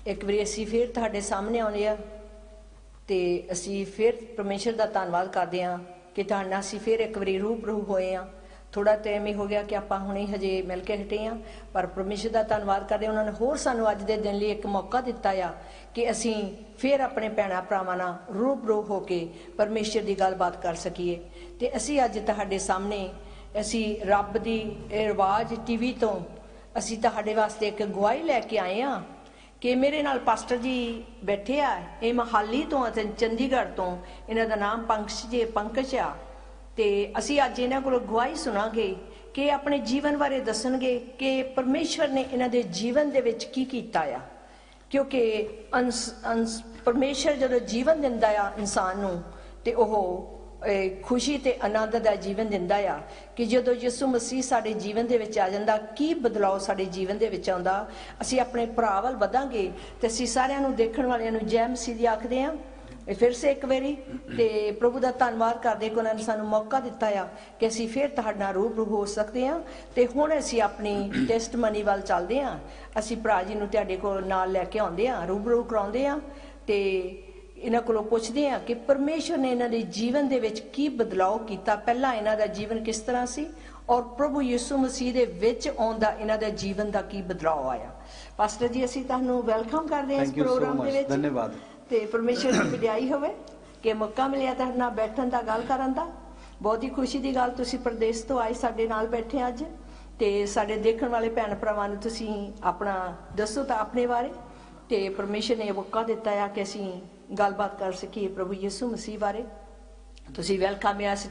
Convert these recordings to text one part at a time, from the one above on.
एक बारी असी फिर तुहाडे सामने आउंदे आ ते असी फिर परमेश्वर का धन्नवाद करते हैं कि तुहाडे नाल असी फिर एक बारी रूबरू होए हाँ। थोड़ा टाइम ही हो गया कि आप हुणे हजे मिल के हटे हाँ, पर परमेश्वर का धन्नवाद करते उन्होंने होर सानू अज दे दिन लिए एक मौका दिता आ कि असी फिर अपने भैणां भरावां नाल रूबरू हो के परमेश्वर की गलबात कर सकीए। ते असी अज तुहाडे सामने असी रब की आवाज़ टीवी तो असी तुहाडे वास्ते एक गवाही लैके आए हाँ कि मेरे नाल पास्टर जी बैठे आ, ये मोहाली तो चंडीगढ़ तो, इन्हां दा नाम पंकज आ। ते असी अज इन्हां कोलों गवाही सुनांगे कि अपने जीवन बारे दसणगे कि परमेश्वर ने इन्हां दे जीवन दे विच की कीता आ। क्योंकि परमेश्वर जदों जीवन दिंदा आ इंसान नूं ते ओह खुशी ते आनंद का जीवन दिंदा आ कि जदों यसू मसीह साडे जीवन दे विच आ जांदा की बदलाव साडे जीवन दे विच आउंदा। असी अपने भरा वल वधांगे ते असी सारिआं नूं देखण वालिआं नूं जय मसीह दी आखदे हां फिर से एक बारी। ते प्रभु का धन्नवाद करदे कि उन्होंने सानूं मौका दिता आ कि असी फिर तुहाडे नाल रूबरू हो सकते हैं। ते हुण असी अपनी टेस्टमनी वल चलदे हां। असी भरा जी नूं तुहाडे कोल नाल लैके आउंदे हां, रूबरू कराउंदे हां ते इन्हां कोलों पुछदे हां कि परमेश्वर ने इन्हां दे जीवन दे विच की बदलाव कीता, पहला इन्हां दा जीवन किस तरह सी और प्रभु यीशु मसीह दे विच आउण दा इन्हां दे जीवन दा की बदलाव आया। पास्टर जी असी तुहानूं वेलकम करदे हां इस प्रोग्राम दे विच। धन्यवाद। ते परमेश्वर की वडियाई होवे कि मौका मिलिਆ तुहाडे नाल बैठण दा, गल करन दा। बहुत ही खुशी की गल, तुसीं प्रदेश तो आए साडे नाल बैठे अज ते साडे देखण वाले भैण भरावां नूं तुसीं अपना दसो तां अपने बारे। ते परमेश्वर ने मौका दिता है कि असीं गलबात कर सकीए प्रभु यीशु मसीह बारे। तुसीं वेलकम है इस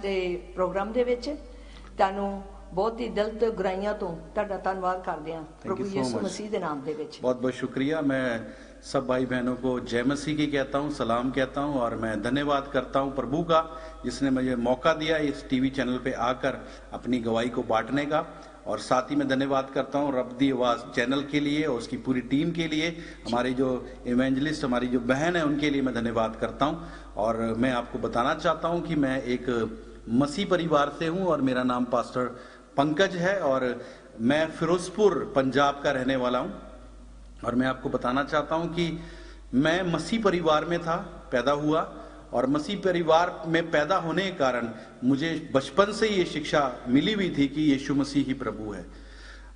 प्रोग्राम दे विच। तुहानूं बहुत ही दिल तो गराइयां तो तुहाडा धन्नवाद करदे हां प्रभु यीशु मसीह दे नाम दे विच। बहुत बहुत शुक्रिया। मैं सब भाई बहनों को जय मसीह की कहता हूँ, सलाम कहता हूँ और मैं धन्यवाद करता हूँ प्रभु का जिसने मुझे मौका दिया इस टीवी चैनल पे आकर अपनी गवाही को बांटने का। और साथ ही मैं धन्यवाद करता हूँ रब दी आवाज़ चैनल के लिए और उसकी पूरी टीम के लिए, हमारी जो इवेंजलिस्ट हमारी जो बहन है उनके लिए मैं धन्यवाद करता हूँ। और मैं आपको बताना चाहता हूँ कि मैं एक मसीह परिवार से हूँ और मेरा नाम पास्टर पंकज है और मैं फिरोजपुर पंजाब का रहने वाला हूँ। और मैं आपको बताना चाहता हूँ कि मैं मसीह परिवार में था, पैदा हुआ और मसीह परिवार में पैदा होने के कारण मुझे बचपन से ये शिक्षा मिली हुई थी कि यीशु मसीह ही प्रभु है।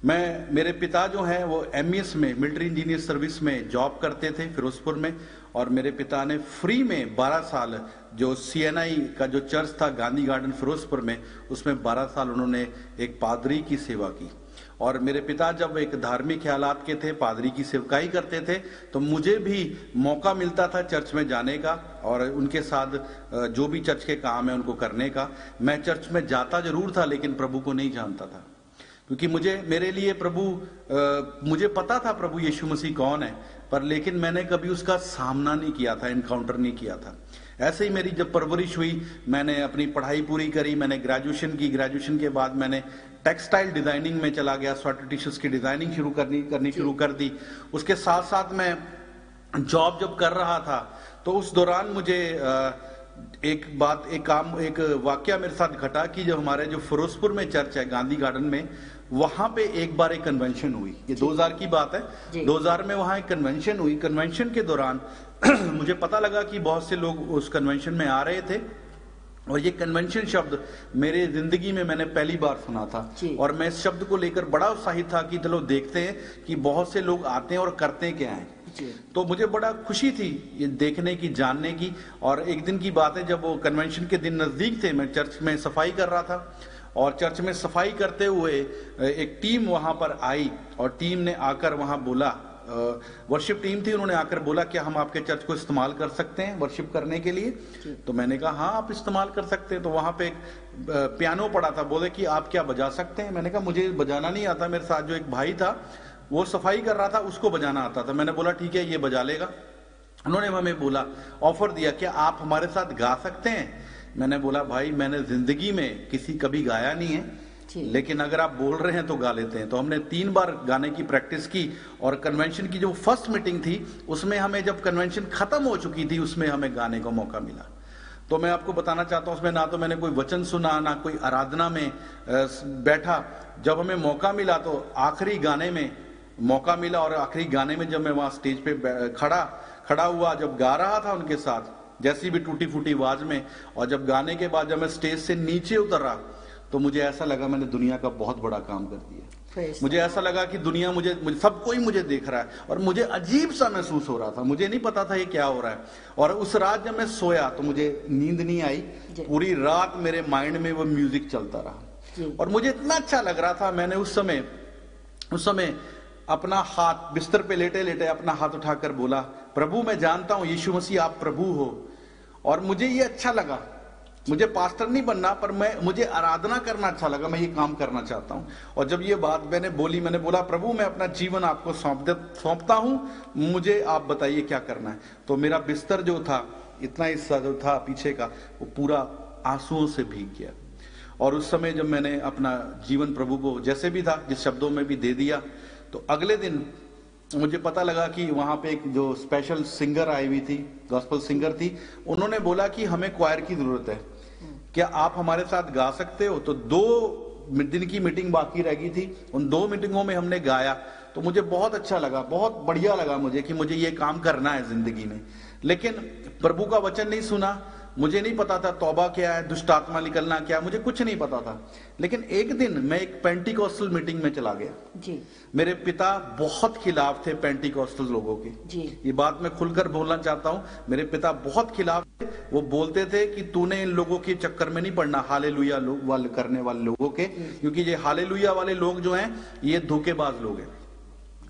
मेरे पिता जो हैं वो एमईएस में मिलिट्री इंजीनियर सर्विस में जॉब करते थे फिरोजपुर में। और मेरे पिता ने फ्री में 12 साल जो सीएनआई का जो चर्च था गांधी गार्डन फिरोजपुर में, उसमें 12 साल उन्होंने एक पादरी की सेवा की। और मेरे पिता जब एक धार्मिक ख्यालात के थे, पादरी की सेवकाई करते थे, तो मुझे भी मौका मिलता था चर्च में जाने का और उनके साथ जो भी चर्च के काम है उनको करने का। मैं चर्च में जाता जरूर था लेकिन प्रभु को नहीं जानता था, क्योंकि मेरे लिए मुझे पता था प्रभु यीशु मसीह कौन है, पर लेकिन मैंने कभी उसका सामना नहीं किया था, इनकाउंटर नहीं किया था। ऐसे ही मेरी जब परवरिश हुई, मैंने अपनी पढ़ाई पूरी करी, मैंने ग्रेजुएशन की। ग्रेजुएशन के बाद मैंने टेक्सटाइल डिजाइनिंग में चला गया, स्वेटर टी शर्ट्स की डिजाइनिंग करनी शुरू कर दी। उसके साथ साथ मैं जॉब जब कर रहा था तो उस दौरान मुझे एक वाकया मेरे साथ घटा कि जब हमारे जो फिरोजपुर में चर्च है गांधी गार्डन में, वहां पे एक बार एक कन्वेंशन हुई। ये 2000 की बात है। 2000 में वहां एक कन्वेंशन हुई। कन्वेंशन के दौरान मुझे पता लगा कि बहुत से लोग उस कन्वेंशन में आ रहे थे और ये कन्वेंशन शब्द मेरे जिंदगी में मैंने पहली बार सुना था और मैं इस शब्द को लेकर बड़ा उत्साहित था कि चलो देखते हैं कि बहुत से लोग आते हैं और करते क्या हैं। तो मुझे बड़ा खुशी थी ये देखने की, जानने की। और एक दिन की बात है, जब वो कन्वेंशन के दिन नजदीक थे, मैं चर्च में सफाई कर रहा था और चर्च में सफाई करते हुए एक टीम वहां पर आई और टीम ने आकर वहां बोला, वर्शिप टीम थी, उन्होंने आकर बोला क्या हम आपके चर्च को इस्तेमाल कर सकते हैं वर्शिप करने के लिए। तो मैंने कहा हाँ आप इस्तेमाल कर सकते हैं। तो वहां पे एक पियानो पड़ा था, बोले कि आप क्या बजा सकते हैं। मैंने कहा मुझे बजाना नहीं आता, मेरे साथ जो एक भाई था वो सफाई कर रहा था, उसको बजाना आता था। मैंने बोला ठीक है ये बजा लेगा। उन्होंने हमें बोला, ऑफर दिया क्या आप हमारे साथ गा सकते हैं। मैंने बोला भाई मैंने जिंदगी में कभी गाया नहीं है, लेकिन अगर आप बोल रहे हैं तो गा लेते हैं। तो हमने 3 बार गाने की प्रैक्टिस की और कन्वेंशन की जो फर्स्ट मीटिंग थी उसमें हमें, जब कन्वेंशन खत्म हो चुकी थी, उसमें हमें गाने का मौका मिला। तो मैं आपको बताना चाहता हूं उसमें ना तो मैंने कोई वचन सुना, ना कोई आराधना में बैठा। जब हमें मौका मिला तो आखिरी गाने में मौका मिला और आखिरी गाने में जब मैं वहां स्टेज पे खड़ा हुआ, जब गा रहा था उनके साथ, जैसी भी टूटी फूटी आवाज में, और जब गाने के बाद जब मैं स्टेज से नीचे उतरा तो मुझे ऐसा लगा मैंने दुनिया का बहुत बड़ा काम कर दिया। मुझे ऐसा लगा कि दुनिया मुझे सब कोई मुझे देख रहा है और मुझे अजीब सा महसूस हो रहा था। मुझे नहीं पता था ये क्या हो रहा है। और उस रात जब मैं सोया तो मुझे नींद नहीं आई, पूरी रात मेरे माइंड में वो म्यूजिक चलता रहा और मुझे इतना अच्छा लग रहा था। मैंने उस समय अपना हाथ बिस्तर पे लेटे लेटे अपना हाथ उठाकर बोला, प्रभु मैं जानता हूं यीशु मसीह आप प्रभु हो। और मुझे ये अच्छा लगा, मुझे पास्टर नहीं बनना पर मुझे आराधना करना अच्छा लगा, मैं ये काम करना चाहता हूं। और जब ये बात मैंने बोला प्रभु मैं अपना जीवन आपको सौंपता हूं, मुझे आप बताइए क्या करना है। तो मेरा बिस्तर जो था, इतना हिस्सा जो था पीछे का, वो पूरा आंसुओं से भीग गया। और उस समय जब मैंने अपना जीवन प्रभु को जैसे भी था, जिस शब्दों में भी दे दिया, तो अगले दिन मुझे पता लगा कि वहां पे एक जो स्पेशल सिंगर आई हुई थी, गॉस्पेल सिंगर थी, उन्होंने बोला कि हमें क्वायर की जरूरत है, क्या आप हमारे साथ गा सकते हो। तो 2 दिन की मीटिंग बाकी रह गई थी, उन 2 मीटिंगों में हमने गाया। तो मुझे बहुत अच्छा लगा, बहुत बढ़िया लगा मुझे कि मुझे ये काम करना है जिंदगी में। लेकिन प्रभु का वचन नहीं सुना, मुझे नहीं पता था तौबा क्या है, दुष्ट आत्मा निकलना क्या, मुझे कुछ नहीं पता था। लेकिन एक दिन मैं एक पेंटिकॉस्टल मीटिंग में चला गया जी। मेरे पिता बहुत खिलाफ थे पेंटिकॉस्टल लोगों के जी। ये बात मैं खुलकर बोलना चाहता हूँ, मेरे पिता बहुत खिलाफ थे। वो बोलते थे कि तूने इन लोगों के चक्कर में नहीं पड़ना, हालेलुया वाले करने वाले लोगों के, क्योंकि ये हालेलुया वाले लोग जो हैं ये धोखेबाज लोग हैं,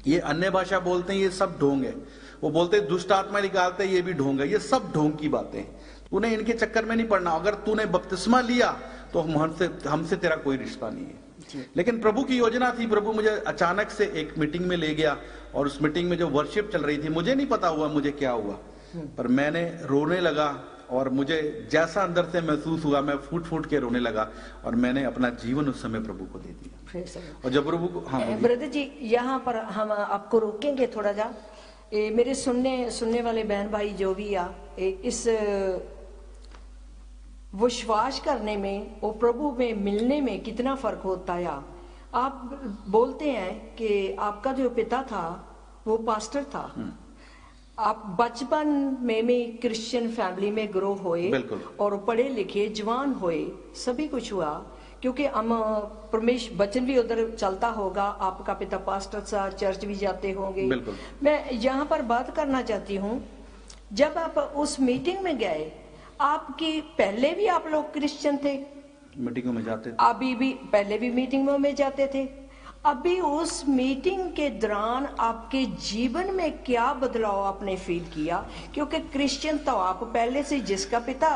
ये अन्य भाषा बोलते हैं, ये सब ढोंग है। वो बोलते दुष्ट आत्मा निकालते ये भी ढोंग है, ये सब ढोंग की बातें हैं। तूने इनके चक्कर में नहीं पड़ना, अगर तूने बपतिस्मा लिया तो हमसे तेरा कोई रिश्ता नहीं है। लेकिन प्रभु की योजना थी, प्रभु मुझे अचानक से एक मीटिंग में ले गया और उस मीटिंग में जो वर्शिप चल रही थी, मुझे नहीं पता हुआ मुझे क्या हुआ, पर मैंने रोने लगा और मुझे जैसा अंदर से महसूस हुआ मैं फूट फूट के रोने लगा और मैंने अपना जीवन उस समय प्रभु को दे दिया। और जब प्रभु को ब्रदर जी यहाँ पर हम आपको रोकेंगे थोड़ा जा, मेरे सुनने वाले बहन भाई जो भी आ, इस विश्वास करने में और प्रभु में मिलने में कितना फर्क होता है। आप बोलते हैं कि आपका जो पिता था वो पास्टर था, आप बचपन में भी क्रिश्चियन फैमिली में ग्रो हुए और पढ़े लिखे जवान हुए, सभी कुछ हुआ क्योंकि हम परमेश्वर वचन भी उधर चलता होगा, आपका पिता पास्टर सा, चर्च भी जाते होंगे। मैं यहाँ पर बात करना चाहती हूँ, जब आप उस मीटिंग में गए, आपकी पहले भी आप लोग क्रिश्चियन थे, मीटिंगों में जाते थे, अभी भी पहले भी मीटिंगों में जाते थे, अभी उस मीटिंग के दौरान आपके जीवन में क्या बदलाव आपने फील किया? क्योंकि क्रिश्चियन तो आप पहले से, जिसका पिता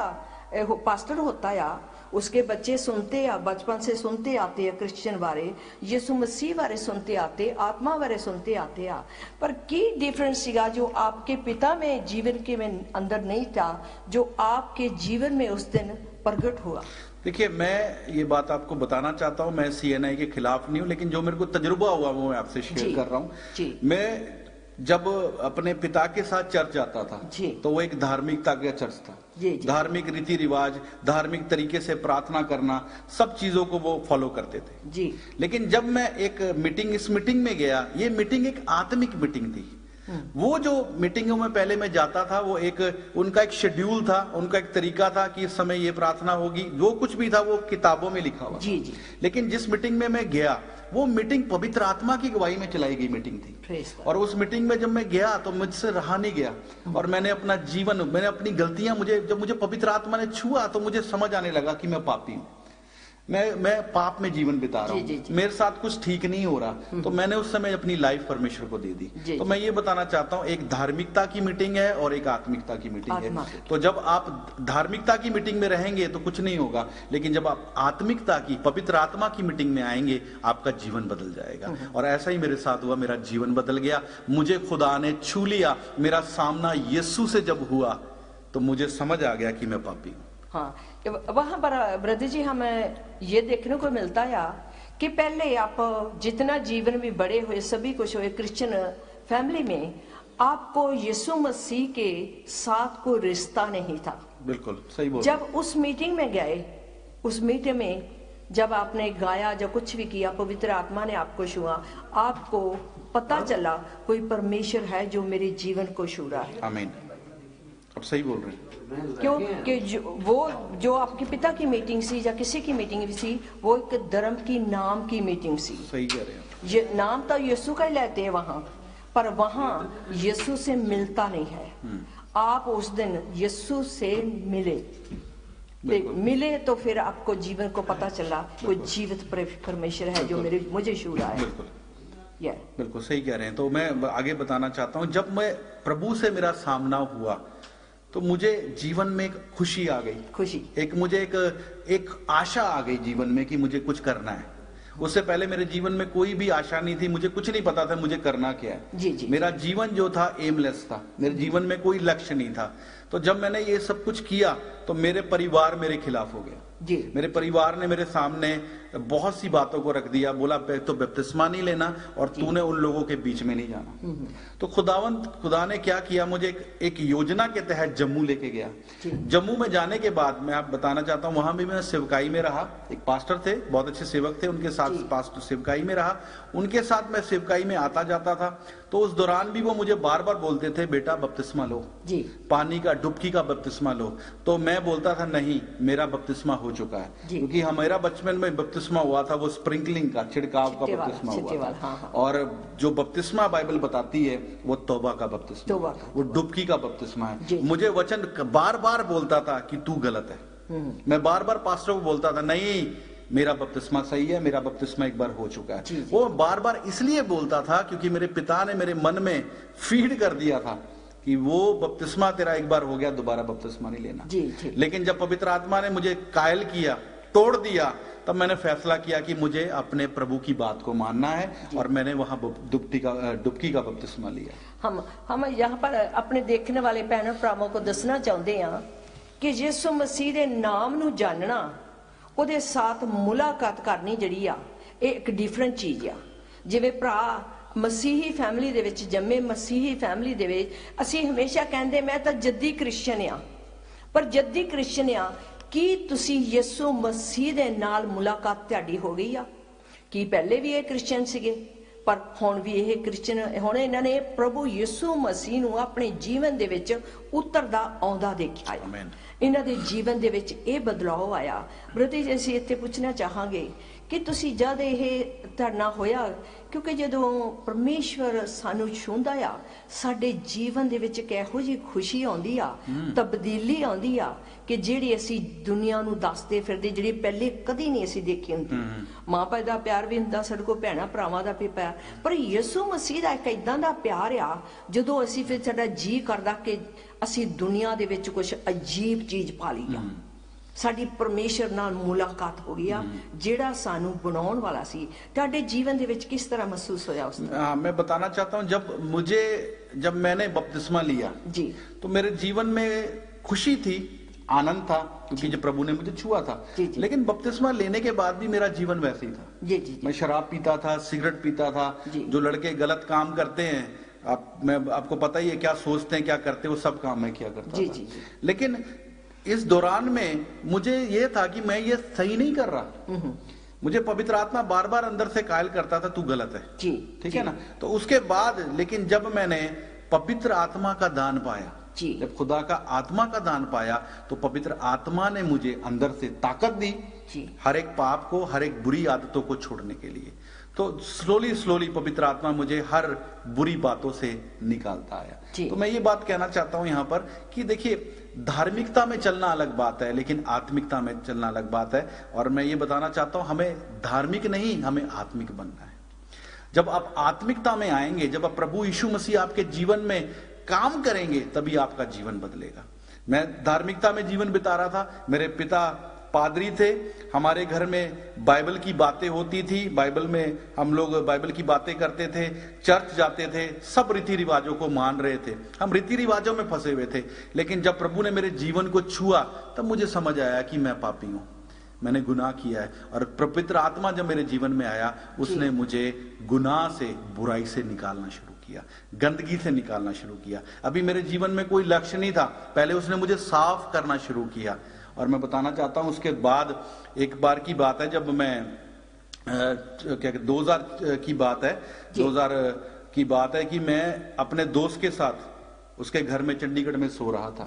पास्टर होता है उसके बच्चे सुनते या बचपन से सुनते आते हैं क्रिश्चियन बारे, यीशु मसीह बारे सुनते आते, आत्मा बारे सुनते आते हैं, पर की डिफरेंस सीगा जो आपके पिता में जीवन के में अंदर नहीं था, जो आपके जीवन में उस दिन प्रकट हुआ? देखिए, मैं ये बात आपको बताना चाहता हूँ, मैं CNI के खिलाफ नहीं हूँ, लेकिन जो मेरे को तजुर्बा हुआ वो मैं आपसे शेयर कर रहा हूँ। मैं जब अपने पिता के साथ चर्च जाता था तो वो एक धार्मिकता का चर्च था, धार्मिक रीति रिवाज, धार्मिक तरीके से प्रार्थना करना, सब चीजों को वो फॉलो करते थे जी। लेकिन जब मैं इस मीटिंग में गया, ये मीटिंग एक आत्मिक मीटिंग थी। वो जो मीटिंगों में पहले मैं जाता था, वो उनका एक शेड्यूल था, उनका एक तरीका था कि इस समय ये प्रार्थना होगी, जो कुछ भी था वो किताबों में लिखा हुआ जी। लेकिन जिस मीटिंग में मैं गया, वो मीटिंग पवित्र आत्मा की गवाही में चलाई गई मीटिंग थी। और उस मीटिंग में जब मैं गया तो मुझसे रहा नहीं गया, और मैंने अपनी गलतियां, जब मुझे पवित्र आत्मा ने छुआ तो मुझे समझ आने लगा कि मैं पापी हूं, मैं पाप में जीवन बिता रहा हूँ, मेरे साथ कुछ ठीक नहीं हो रहा। तो मैंने उस समय अपनी लाइफ परमेश्वर को दे दी। तो मैं ये बताना चाहता हूँ, एक धार्मिकता की मीटिंग है और एक आत्मिकता की मीटिंग है। तो जब आप धार्मिकता की मीटिंग में रहेंगे तो कुछ नहीं होगा, लेकिन जब आप आत्मिकता की, पवित्र आत्मा की मीटिंग में आएंगे, आपका जीवन बदल जाएगा। और ऐसा ही मेरे साथ हुआ, मेरा जीवन बदल गया, मुझे खुदा ने छू लिया। मेरा सामना यीशु से जब हुआ तो मुझे समझ आ गया कि मैं पापी हूँ। हाँ, वहां पर ब्रदर जी हमें ये देखने को मिलता है कि पहले आप जितना जीवन में बड़े हुए, सभी कुछ हुए क्रिश्चियन फैमिली में, आपको यीशु मसीह के साथ कोई रिश्ता नहीं था। बिल्कुल सही बोल। जब उस मीटिंग में गए, उस मीटिंग में जब आपने गाया, जब कुछ भी किया, पवित्र आत्मा ने आपको छुआ, आपको पता चला कोई परमेश्वर है जो मेरे जीवन को छू रहा है। आमीन। अब सही बोल रहे हैं। क्योंकि जो आपके पिता की मीटिंग सी या किसी की मीटिंग सी, वो एक धर्म की नाम की मीटिंग सी। सही कह रहे हैं। ये नाम तो यीशु का ही लेते हैं वहां, पर वहां यीशु से मिलता नहीं है। आप उस दिन यीशु से मिले तो फिर आपको जीवन को पता चला कोई जीवित परमेश्वर है जो मुझे छू रहा है। बिल्कुल सही कह रहे हैं। तो मैं आगे बताना चाहता हूँ, जब मैं प्रभु से मेरा सामना हुआ तो मुझे जीवन में एक खुशी आ गई, मुझे एक आशा आ गई जीवन में कि मुझे कुछ करना है। उससे पहले मेरे जीवन में कोई भी आशा नहीं थी, मुझे कुछ नहीं पता था मुझे करना क्या है। जी। मेरा जीवन जो था एमलेस था, मेरे जीवन में कोई लक्ष्य नहीं था। तो जब मैंने ये सब कुछ किया तो मेरे परिवार मेरे खिलाफ हो गया जी। मेरे परिवार ने मेरे सामने बहुत सी बातों को रख दिया, बोला तो बपतिस्मा नहीं लेना और तूने उन लोगों के बीच में नहीं जाना। तो खुदा ने क्या किया, मुझे एक योजना के तहत जम्मू लेके गया। जम्मू में जाने के बाद मैं आप बताना चाहता हूँ, वहां भी मैं सेवकाई में रहा। एक पास्टर थे, बहुत अच्छे सेवक थे, उनके साथ पास्टर सेवकाई में रहा। उनके साथ मैं सेवकाई में आता जाता था। तो उस दौरान भी वो मुझे बार बार बोलते थे, बेटा बपतिस्मा लो, पानी का डुबकी का बपतिस्मा लो। तो मैं बोलता था नहीं, मेरा बपतिस्मा हो चुका है, क्योंकि हमारा बचपन में बपतिस्मा हुआ था वो स्प्रिंकलिंग का, छिड़काव का बपतिस्मा हुआ था। और जो बपतिस्मा बाइबल बताती है वो तौबा का बपतिस्मा, वो डुबकी का बपतिस्मा है। मुझे वचन बार बार बोलता था कि तू गलत है। मैं बार बार पास्टर को बोलता था नहीं, मेरा बपतिस्मा सही है, मेरा बपतिस्मा एक बार हो चुका है। वो बार बार इसलिए बोलता था क्योंकि मेरे पिता ने मेरे मन में फीड कर दिया था कि वो बपतिस्मा तेरा एक बार हो गया, दोबारा बपतिस्मा नहीं लेना। लेकिन जब पवित्र आत्मा ने मुझे कायल किया, तोड़ दिया, तब मैंने फैसला किया कि मुझे अपने प्रभु की बात को मानना है और मैंने वहां डुबकी का बपतिस्मा लिया। हम यहाँ पर अपने देखने वाले भैनों भरावां को दसना चाहते हैं कि यीशु मसीह के नाम नूं जानना, ਉਹਦੇ साथ मुलाकात करनी ਜਿਹੜੀ ਆ, ਇਹ ਇੱਕ ਡਿਫਰੈਂਟ ਚੀਜ਼ ਆ। ਜਿਵੇਂ ਭਰਾ ਮਸੀਹੀ ਫੈਮਿਲੀ ਦੇ ਵਿੱਚ ਜੰਮੇ, ਮਸੀਹੀ ਫੈਮਿਲੀ ਦੇ ਵਿੱਚ ਅਸੀਂ ਹਮੇਸ਼ਾ ਕਹਿੰਦੇ ਮੈਂ ਤਾਂ ਜੱਦੀ ਕ੍ਰਿਸਚੀਅਨ ਆ, ਪਰ ਜੱਦੀ ਕ੍ਰਿਸਚੀਅਨ ਆ ਕੀ ਤੁਸੀਂ ਯਿਸੂ ਮਸੀਹ ਦੇ ਨਾਲ ਮੁਲਾਕਾਤ ਤੁਹਾਡੀ ਹੋ ਗਈ ਆ? ਕੀ ਪਹਿਲੇ ਵੀ ਇਹ ਕ੍ਰਿਸਚੀਅਨ ਸੀਗੇ ਪਰ ਹੁਣ ਵੀ ਇਹ ਕ੍ਰਿਸਚੀਅਨ, ਹੁਣ ਇਹਨਾਂ ਨੇ ਪ੍ਰਭੂ ਯਿਸੂ ਮਸੀਹ ਨੂੰ ਆਪਣੇ ਜੀਵਨ ਦੇ ਵਿੱਚ ਉਤਰਦਾ ਆਉਂਦਾ ਦੇਖਿਆ ਆ। ਇਹਨਾਂ ਦੇ ਜੀਵਨ ਦੇ ਵਿੱਚ ਇਹ ਬਦਲਾਅ ਆਇਆ। ਬ੍ਰਦਰ ਜੀ, ਅਸੀਂ ਇੱਥੇ ਪੁੱਛਣਾ ਚਾਹਾਂਗੇ ਕਿ ਤੁਸੀਂ ਜਦ ਇਹ ਧਰਨਾ ਹੋਇਆ, ਕਿਉਂਕਿ ਜਦੋਂ ਪਰਮੇਸ਼ਵਰ ਸਾਨੂੰ ਛੂੰਹਦਾ ਆ, ਸਾਡੇ ਜੀਵਨ ਦੇ ਵਿੱਚ ਇੱਕ ਇਹੋ ਜਿਹੀ ਖੁਸ਼ੀ ਆਉਂਦੀ ਆ, ਤਬਦੀਲੀ ਆਉਂਦੀ ਆ ਕਿ ਜਿਹੜੀ ਅਸੀਂ ਦੁਨੀਆ ਨੂੰ ਦੱਸਦੇ ਫਿਰਦੇ, ਜਿਹੜੀ ਪਹਿਲੇ ਕਦੀ ਨਹੀਂ ਅਸੀਂ ਦੇਖੀ ਹੁੰਦੀ। ਮਾਂ ਪਿਓ ਦਾ ਪਿਆਰ ਵੀ ਹੁੰਦਾ, ਸਾਡੇ ਕੋਲ ਭੈਣਾਂ ਭਰਾਵਾਂ ਦਾ ਵੀ ਪਿਆਰ, ਪਰ ਯਿਸੂ ਮਸੀਹ ਦਾ ਇੱਕ ਇਦਾਂ ਦਾ ਪਿਆਰ ਆ ਜਦੋਂ ਅਸੀਂ ਫਿਰ ਸਾਡਾ ਜੀ ਕਰਦਾ ਕਿ ਅਸੀਂ ਦੁਨੀਆ ਦੇ ਵਿੱਚ ਕੁਝ ਅਜੀਬ ਚੀਜ਼ ਪਾ ਲਈ ਆ। ਸਾਡੀ ਪਰਮੇਸ਼ਰ ਨਾਲ ਮੁਲਾਕਾਤ ਹੋ ਗਈ ਆ, ਜਿਹੜਾ ਸਾਨੂੰ ਬਣਾਉਣ ਵਾਲਾ ਸੀ। ਤੁਹਾਡੇ ਜੀਵਨ ਦੇ ਵਿੱਚ किस तरह महसूस होया उस दिन? मैं बताना चाहता हूँ, जब मैंने बपतिस्मा लिया जी, तो मेरे जीवन में खुशी थी, आनंद था, क्योंकि जब प्रभु ने मुझे छुआ था। लेकिन बपतिस्मा लेने के बाद भी मेरा जीवन वैसे ही था। मैं शराब पीता था, सिगरेट पीता था। जो लड़के गलत काम करते हैं, आपको पता ही है क्या सोचते हैं, क्या करते हैं, वो सब काम मैं किया करता था। लेकिन इस दौरान में मुझे ये था कि मैं ये सही नहीं कर रहा। मुझे पवित्र आत्मा बार बार अंदर से कायल करता था, तू गलत है, ठीक है ना। तो उसके बाद लेकिन जब मैंने पवित्र आत्मा का दान पाया, जब खुदा का आत्मा का दान पाया, तो पवित्र आत्मा ने मुझे अंदर से ताकत दी हर एक पाप को, हर एक बुरी आदतों को छोड़ने के लिए। तो स्लोली पवित्र आत्मा मुझे हर बुरी बातों से निकालता आया। तो मैं ये बात कहना चाहता हूं यहाँ पर कि देखिए, धार्मिकता में चलना अलग बात है, लेकिन आत्मिकता में चलना अलग बात है। और मैं ये बताना चाहता हूं, हमें धार्मिक नहीं, हमें आत्मिक बनना है। जब आप आत्मिकता में आएंगे, जब आप प्रभु यीशु मसीह आपके जीवन में काम करेंगे, तभी आपका जीवन बदलेगा। मैं धार्मिकता में जीवन बिता रहा था। मेरे पिता पादरी थे, हमारे घर में बाइबल की बातें होती थी, बाइबल में हम लोग बाइबल की बातें करते थे, चर्च जाते थे, सब रीति रिवाजों को मान रहे थे। हम रीति रिवाजों में फंसे हुए थे। लेकिन जब प्रभु ने मेरे जीवन को छुआ, तब मुझे समझ आया कि मैं पापी हूं, मैंने गुनाह किया है। और पवित्र आत्मा जब मेरे जीवन में आया, उसने मुझे गुनाह से, बुराई से निकालना शुरू किया, गंदगी से निकालना शुरू किया। अभी मेरे जीवन में कोई लक्ष्य नहीं था, पहले उसने मुझे साफ करना शुरू किया। और मैं बताना चाहता हूं, उसके बाद एक बार की बात है, जब मैं 2000 की बात है, की बात है कि मैं अपने दोस्त के साथ उसके घर में चंडीगढ़ में सो रहा था।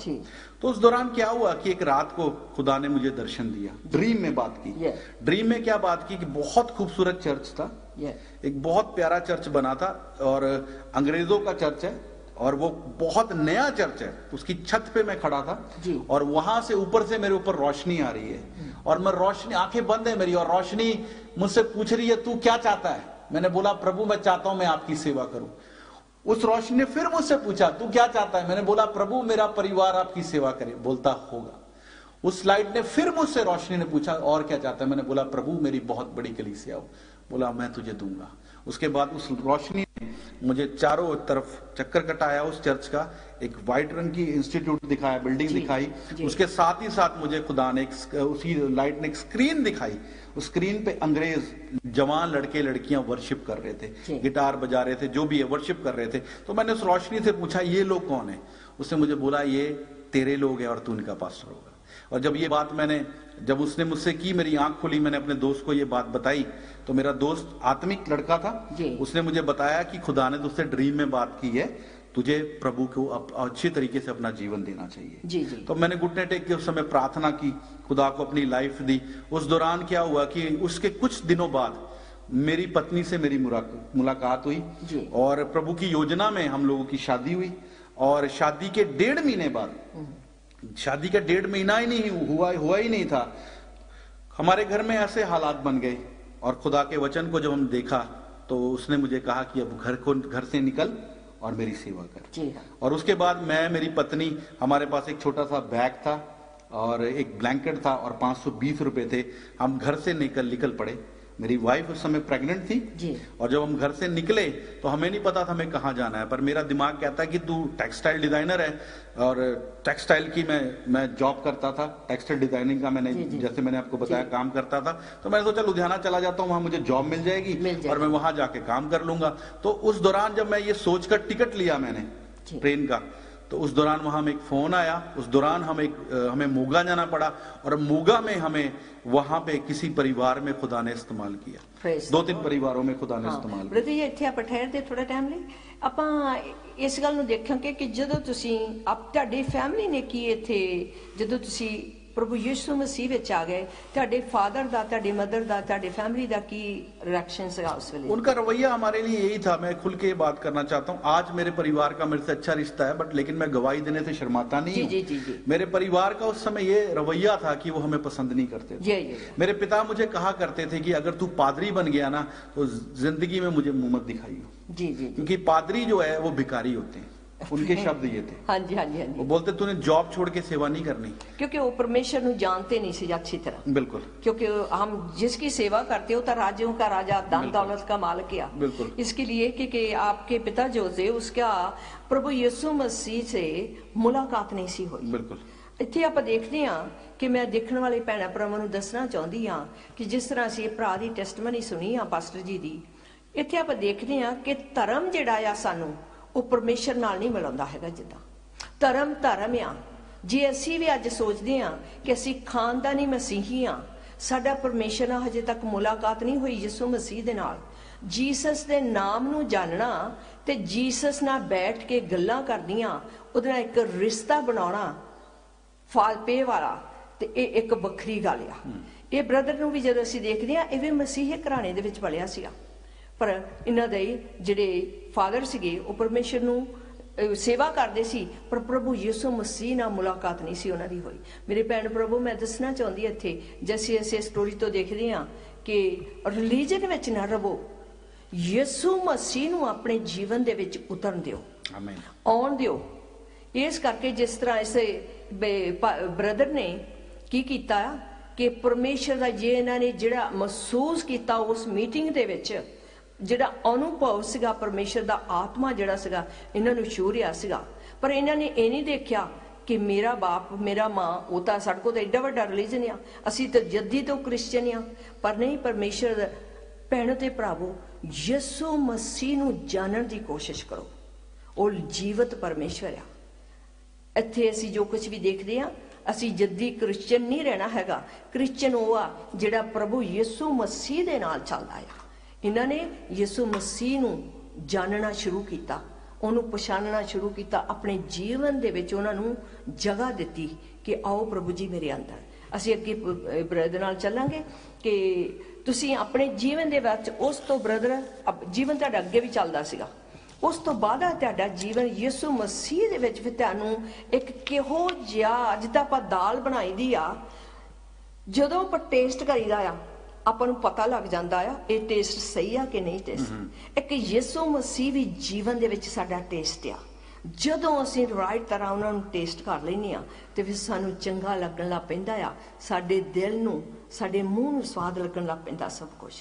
तो उस दौरान क्या हुआ कि एक रात को खुदा ने मुझे दर्शन दिया, ड्रीम में बात की। ड्रीम में क्या बात की कि बहुत खूबसूरत चर्च था, एक बहुत प्यारा चर्च बना था और अंग्रेजों का चर्च है और वो बहुत नया चर्च है। उसकी छत पे मैं खड़ा था और वहां से ऊपर से मेरे ऊपर रोशनी आ रही है और मैं रोशनी, आंखें बंद है मेरी और रोशनी मुझसे पूछ रही है तू क्या चाहता है। मैंने बोला प्रभु मैं चाहता हूं मैं आपकी सेवा करूं। उस रोशनी ने फिर मुझसे पूछा तू क्या चाहता है। मैंने बोला प्रभु मेरा परिवार आपकी सेवा करे। बोलता होगा। उस लाइट ने फिर मुझसे, रोशनी ने पूछा और क्या चाहता है। मैंने बोला प्रभु मेरी बहुत बड़ी कलीसिया हो। बोला मैं तुझे दूंगा। उसके बाद उस रोशनी ने मुझे चारों तरफ चक्कर कटाया उस चर्च का, एक व्हाइट रंग की इंस्टीट्यूट दिखाया, बिल्डिंग दिखाई। उसके साथ ही साथ मुझे खुदा ने उसी लाइट ने एक स्क्रीन दिखाई। उस स्क्रीन पे अंग्रेज जवान लड़के लड़कियां वर्शिप कर रहे थे, गिटार बजा रहे थे, जो भी है वर्शिप कर रहे थे। तो मैंने उस रोशनी से पूछा ये लोग कौन है। उसने मुझे बोला ये तेरे लोग हैं और तू इनका पास्टर होगा। और जब ये बात जब उसने मुझसे की, मेरी आंख खुली, मैंने अपने दोस्त को ये बात बताई। तो मेरा दोस्त आत्मिक लड़का था, उसने मुझे बताया कि खुदा ने तुझसे ड्रीम में बात की है, तुझे प्रभु को अच्छी तरीके से अपना जीवन देना चाहिए। तो मैंने घुटने टेक के उस समय प्रार्थना की, खुदा को अपनी लाइफ दी। उस दौरान क्या हुआ कि उसके कुछ दिनों बाद मेरी पत्नी से मेरी मुलाकात हुई और प्रभु की योजना में हम लोगों की शादी हुई। और शादी के 1.5 महीने बाद, शादी का 1.5 महीना ही नहीं हुआ ही नहीं था, हमारे घर में ऐसे हालात बन गए। और खुदा के वचन को जब हम देखा तो उसने मुझे कहा कि अब घर से निकल और मेरी सेवा कर। और उसके बाद मैं, मेरी पत्नी, हमारे पास एक छोटा सा बैग था और एक ब्लैंकेट था और 520 रुपए थे। हम घर से निकल पड़े। मेरी वाइफ उस समय प्रेग्नेंट थी और जब हम घर से निकले तो हमें नहीं पता था हमें कहाँ जाना है। पर मेरा दिमाग कहता है कि तू टेक्सटाइल डिजाइनर है और टेक्सटाइल की मैं जॉब करता था, टेक्सटाइल डिजाइनिंग का जैसे मैंने आपको बताया काम करता था। तो मैंने सोचा लुधियाना चला जाता हूँ, वहां मुझे जॉब मिल जाएगी और मैं वहां जाके काम कर लूंगा। तो उस दौरान जब मैं ये सोचकर टिकट लिया मैंने ट्रेन का, तो उस दौरान वहां एक फोन आया। उस दौरान हमें मोगा जाना पड़ा और मोगा में हमें वहां पे किसी परिवार में खुदा ने इस्तेमाल किया। 2-3 परिवारों में खुदा ने इस्तेमाल किया। ब्रदर जी ਇੱਥੇ ਆਪਾਂ ਠਹਿਰਦੇ ਥੋੜਾ ਟਾਈਮ ਲਈ ਆਪਾਂ ਇਸ ਗੱਲ ਨੂੰ ਦੇਖਾਂਗੇ ਕਿ ਜਦੋਂ ਤੁਸੀਂ ਤੁਹਾਡੀ ਫੈਮਿਲੀ ਨੇ ਕੀ ਇੱਥੇ ਜਦੋਂ ਤੁਸੀਂ प्रभु यीशु मसीह विच आ गए, ਤੁਹਾਡੇ फादर दा, ਤੁਹਾਡੀ मदर दा, ਤੁਹਾਡੇ फैमिली दा की रिएक्शन से उस वेले? उनका रवैया हमारे लिए यही था। मैं खुल के बात करना चाहता हूँ। आज मेरे परिवार का मेरे से अच्छा रिश्ता है, बट लेकिन मैं गवाही देने से शर्माता नहीं हूँ। मेरे परिवार का उस समय ये रवैया था कि वो हमें पसंद नहीं करते थे। मेरे पिता मुझे कहा करते थे कि अगर तू पादरी बन गया ना तो जिंदगी में मुझे मुंह मत दिखाइयो, क्योंकि पादरी जो है वो भिखारी होते हैं। उनके शब्द ये थे। हाँ जी, हाँ जी, हाँ जी। वो बोलते तूने जॉब छोड़ के सेवा नहीं करनी, क्योंकि वो परमेश्वर को जानते नहीं से अच्छी तरह। बिल्कुल। क्योंकि हम जिसकी सेवा करते हो तो राज्यों का राजा, धन दौलत का मालिक किया। बिल्कुल। इसके लिए कि आपके पिता जो थे उसका प्रभु यीशु मसीह से मुलाकात नहीं सी हुई। बिल्कुल। ਇੱਥੇ ਆਪਾਂ ਦੇਖਦੇ ਹਾਂ ਕਿ ਮੈਂ ਦੇਖਣ ਵਾਲੇ ਭੈਣਾਂ ਭਰਾਵਾਂ ਨੂੰ ਦੱਸਣਾ ਚਾਹੁੰਦੀ ਹਾਂ ਕਿ ਜਿਸ ਤਰ੍ਹਾਂ ਅਸੀਂ ਭਰਾ ਦੀ ਟੈਸਟਮਨੀ ਸੁਣੀ ਆ ਪਾਸਟਰ ਜੀ ਦੀ, ਇੱਥੇ ਆਪਾਂ ਦੇਖਦੇ ਹਾਂ ਕਿ ਧਰਮ ਜਿਹੜਾ ਆ ਸਾਨੂੰ ਉਹ ਪਰਮੇਸ਼ਰ ਨਾਲ ਨਹੀਂ ਮਿਲਾਉਂਦਾ ਹੈਗਾ। ਜਿੱਦਾਂ ਧਰਮ ਆ, ਜੇ ਅਸੀਂ ਵੀ ਅੱਜ ਸੋਚਦੇ ਹਾਂ ਕਿ ਅਸੀਂ ਖਾਨਦਾਨੀ ਮਸੀਹੀ ਹਾਂ, ਸਾਡਾ ਪਰਮੇਸ਼ਰ ਨਾਲ ਹਜੇ ਤੱਕ ਮੁਲਾਕਾਤ ਨਹੀਂ ਹੋਈ ਯਿਸੂ ਮਸੀਹ ਦੇ ਨਾਲ, ਜੀਸਸ ਦੇ ਨਾਮ ਨੂੰ ਜਾਣਨਾ ਤੇ ਜੀਸਸ ਨਾਲ ਬੈਠ ਕੇ ਗੱਲਾਂ ਕਰਦੀਆਂ, ਉਹਦੇ ਨਾਲ ਇੱਕ ਰਿਸ਼ਤਾ ਬਣਾਉਣਾ ਫਾਲਪੇ ਵਾਲਾ, ਤੇ ਇਹ ਇੱਕ ਵੱਖਰੀ ਗੱਲ ਆ। ਇਹ ਬ੍ਰਦਰ ਨੂੰ ਵੀ ਜਦੋਂ ਅਸੀਂ ਦੇਖਦੇ ਹਾਂ, ਇਹ ਵੀ ਮਸੀਹੀ ਘਰਾਣੇ ਦੇ ਵਿੱਚ ਪਲਿਆ ਸੀਗਾ, ਪਰ ਇਹਨਾਂ ਦੇ ਜਿਹੜੇ ਫਾਦਰ ਸੀਗੇ ਉਹ ਪਰਮੇਸ਼ਰ ਨੂੰ सेवा करते सी, पर प्रभु यीशु मसीह नाल मुलाकात नहीं सी उन्हां दी होई। मेरे भैन प्रभु मैं दसना चाहती इत्थे, जैसे असीं स्टोरी तो देखते हैं कि रिलीजन विच ना रवो, यीशु मसीह नूं अपने जीवन दे विच उतरन दिओ, आउण दिओ। इस करके जिस तरह इस ब्रदर ने की कीता कि परमेश्वर दा जे इन्हां ने जिहड़ा महसूस कीता उस मीटिंग दे विच, ਜਿਹੜਾ ਅਨੁਭਵ ਸੀਗਾ ਪਰਮੇਸ਼ਰ ਦਾ ਆਤਮਾ ਜਿਹੜਾ ਸੀਗਾ ਇਹਨਾਂ ਨੂੰ ਛੂ ਰਿਹਾ ਸੀਗਾ, ਪਰ ਇਹਨਾਂ ਨੇ ਇਹ ਨਹੀਂ ਦੇਖਿਆ ਕਿ ਮੇਰਾ ਬਾਪ ਮੇਰਾ ਮਾਂ ਉਹ ਤਾਂ ਸਾਡੇ ਕੋਲ ਤਾਂ ਐਡਾ ਵੱਡਾ ਰਿਲੀਜਨ ਆ, ਅਸੀਂ ਤਾਂ ਜੱਦੀ ਤੋਂ ਕ੍ਰਿਸਚੀਅਨ ਆ, ਪਰ ਨਹੀਂ ਪਰਮੇਸ਼ਰ। ਭੈਣੋ ਤੇ ਭਰਾਵੋ, ਯਿਸੂ ਮਸੀਹ ਨੂੰ ਜਾਣਨ ਦੀ ਕੋਸ਼ਿਸ਼ ਕਰੋ, ਉਹ ਜੀਵਤ ਪਰਮੇਸ਼ਰ ਆ। ਇੱਥੇ ਅਸੀਂ ਜੋ ਕੁਝ ਵੀ ਦੇਖਦੇ ਆ, ਅਸੀਂ ਜੱਦੀ ਕ੍ਰਿਸਚੀਅਨ ਨਹੀਂ ਰਹਿਣਾ ਹੈਗਾ। ਕ੍ਰਿਸਚੀਅਨ ਉਹ ਆ ਜਿਹੜਾ ਪ੍ਰਭੂ ਯਿਸੂ ਮਸੀਹ ਦੇ ਨਾਲ ਚੱਲਦਾ ਆ। ਇਹਨਾਂ ਨੇ ਯਿਸੂ ਮਸੀਹ ਨੂੰ ਜਾਣਨਾ ਸ਼ੁਰੂ ਕੀਤਾ, ਉਹਨੂੰ ਪਛਾਣਨਾ ਸ਼ੁਰੂ ਕੀਤਾ, ਆਪਣੇ ਜੀਵਨ ਦੇ ਵਿੱਚ ਉਹਨਾਂ ਨੂੰ ਜਗ੍ਹਾ ਦਿੱਤੀ ਕਿ ਆਓ ਪ੍ਰਭੂ ਜੀ ਮੇਰੇ ਅੰਦਰ। ਅਸੀਂ ਅੱਗੇ ਬ੍ਰਦਰ ਨਾਲ ਚੱਲਾਂਗੇ ਕਿ ਤੁਸੀਂ ਆਪਣੇ ਜੀਵਨ ਦੇ ਵਿੱਚ ਉਸ ਤੋਂ ਬ੍ਰਦਰ ਜੀਵਨ ਤੁਹਾਡਾ ਅੱਗੇ ਵੀ ਚੱਲਦਾ ਸੀਗਾ, ਉਸ ਤੋਂ ਬਾਅਦ ਤੁਹਾਡਾ ਜੀਵਨ ਯਿਸੂ ਮਸੀਹ ਦੇ ਵਿੱਚ ਫਿਰ ਤੁਹਾਨੂੰ ਇੱਕ ਕਿਹੋ ਜਿਹਾ, ਜਿੱਦਾਂ ਆਪਾਂ ਦਾਲ ਬਣਾਈ ਦੀ ਆ, ਜਦੋਂ ਆਪਾਂ ਟੇਸਟ ਕਰੀਦਾ ਆ ਆਪਾਂ ਨੂੰ ਪਤਾ ਲੱਗ ਜਾਂਦਾ ਆ ਇਹ ਟੇਸਟ ਸਹੀ ਆ ਕਿ ਨਹੀਂ ਟੇਸਟ। ਇੱਕ ਯਿਸੂ ਮਸੀਹ ਵੀ ਜੀਵਨ ਦੇ ਵਿੱਚ ਸਾਡਾ ਟੇਸਟ ਆ। ਜਦੋਂ ਅਸੀਂ ਰਾਈਟ ਤਰ੍ਹਾਂ ਉਹਨਾਂ ਨੂੰ ਟੇਸਟ ਕਰ ਲੈਂਦੇ ਆ ਤੇ ਫਿਰ ਸਾਨੂੰ ਚੰਗਾ ਲੱਗਣ ਲੱਗ ਪੈਂਦਾ ਆ, ਸਾਡੇ ਦਿਲ ਨੂੰ, ਸਾਡੇ ਮੂੰਹ ਨੂੰ ਸਵਾਦ ਲੱਗਣ ਲੱग ਪੈਂਦਾ ਸਭ ਕੁਝ।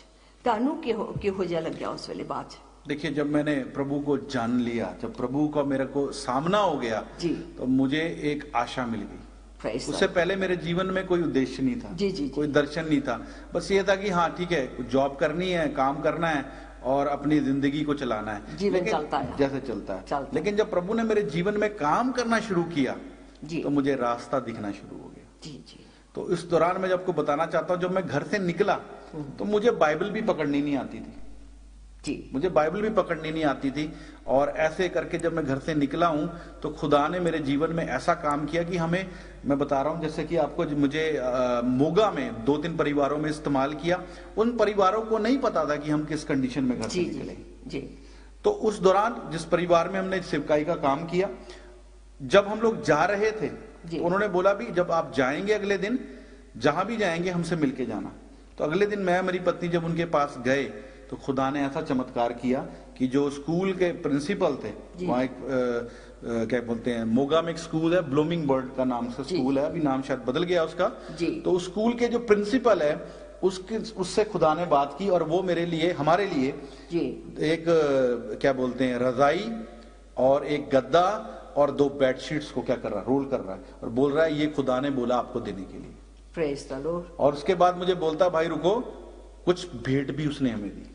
ਤੁਹਾਨੂੰ ਕਿਹੋ ਜਿਹਾ ਲੱਗਿਆ उस वेले बाद? देखिए, जब मैंने प्रभु को जान लिया, जब प्रभु का मेरे को सामना हो गया जी, तो मुझे एक आशा मिल गई। उससे God. पहले मेरे जीवन में कोई उद्देश्य नहीं था, जी, जी, कोई दर्शन नहीं था। बस ये था कि हाँ ठीक है, जॉब करनी है, काम करना है और अपनी जिंदगी को चलाना है, जीवन चलता है जैसे चलता है। लेकिन जब प्रभु ने मेरे जीवन में काम करना शुरू किया जी, तो मुझे रास्ता दिखना शुरू हो गया। जी जी। तो इस दौरान मैं आपको बताना चाहता हूँ, जब मैं घर से निकला तो मुझे बाइबल भी पकड़नी नहीं आती थी जी, मुझे बाइबल भी पकड़नी नहीं आती थी। और ऐसे करके जब मैं घर से निकला हूं तो खुदा ने मेरे जीवन में ऐसा काम किया कि हमें, मैं बता रहा हूं जैसे कि आपको, मुझे मोगा में 2-3 परिवारों में इस्तेमाल किया। उन परिवारों को नहीं पता था कि हम किस कंडीशन में घर से निकले जी। तो उस दौरान जिस परिवार में हमने सेवकाई का काम किया, जब हम लोग जा रहे थे तो उन्होंने बोला भी जब आप जाएंगे अगले दिन, जहां भी जाएंगे हमसे मिलके जाना। तो अगले दिन मैं, मेरी पत्नी जब उनके पास गए तो खुदा ने ऐसा चमत्कार किया कि जो स्कूल के प्रिंसिपल थे, वहाँ एक क्या बोलते हैं, मोगा में एक स्कूल है, ब्लूमिंग बर्ड का नाम से स्कूल है, अभी नाम शायद बदल गया उसका। तो उस स्कूल के जो प्रिंसिपल है उससे खुदा ने बात की और वो मेरे लिए, हमारे लिए एक क्या बोलते हैं, रजाई और एक गद्दा और 2 बेडशीट्स को क्या कर रहा है, रोल कर रहा है और बोल रहा है ये खुदा ने बोला आपको देने के लिए। Praise the Lord. और उसके बाद मुझे बोलता, भाई रुको, कुछ भेंट भी उसने हमें दी।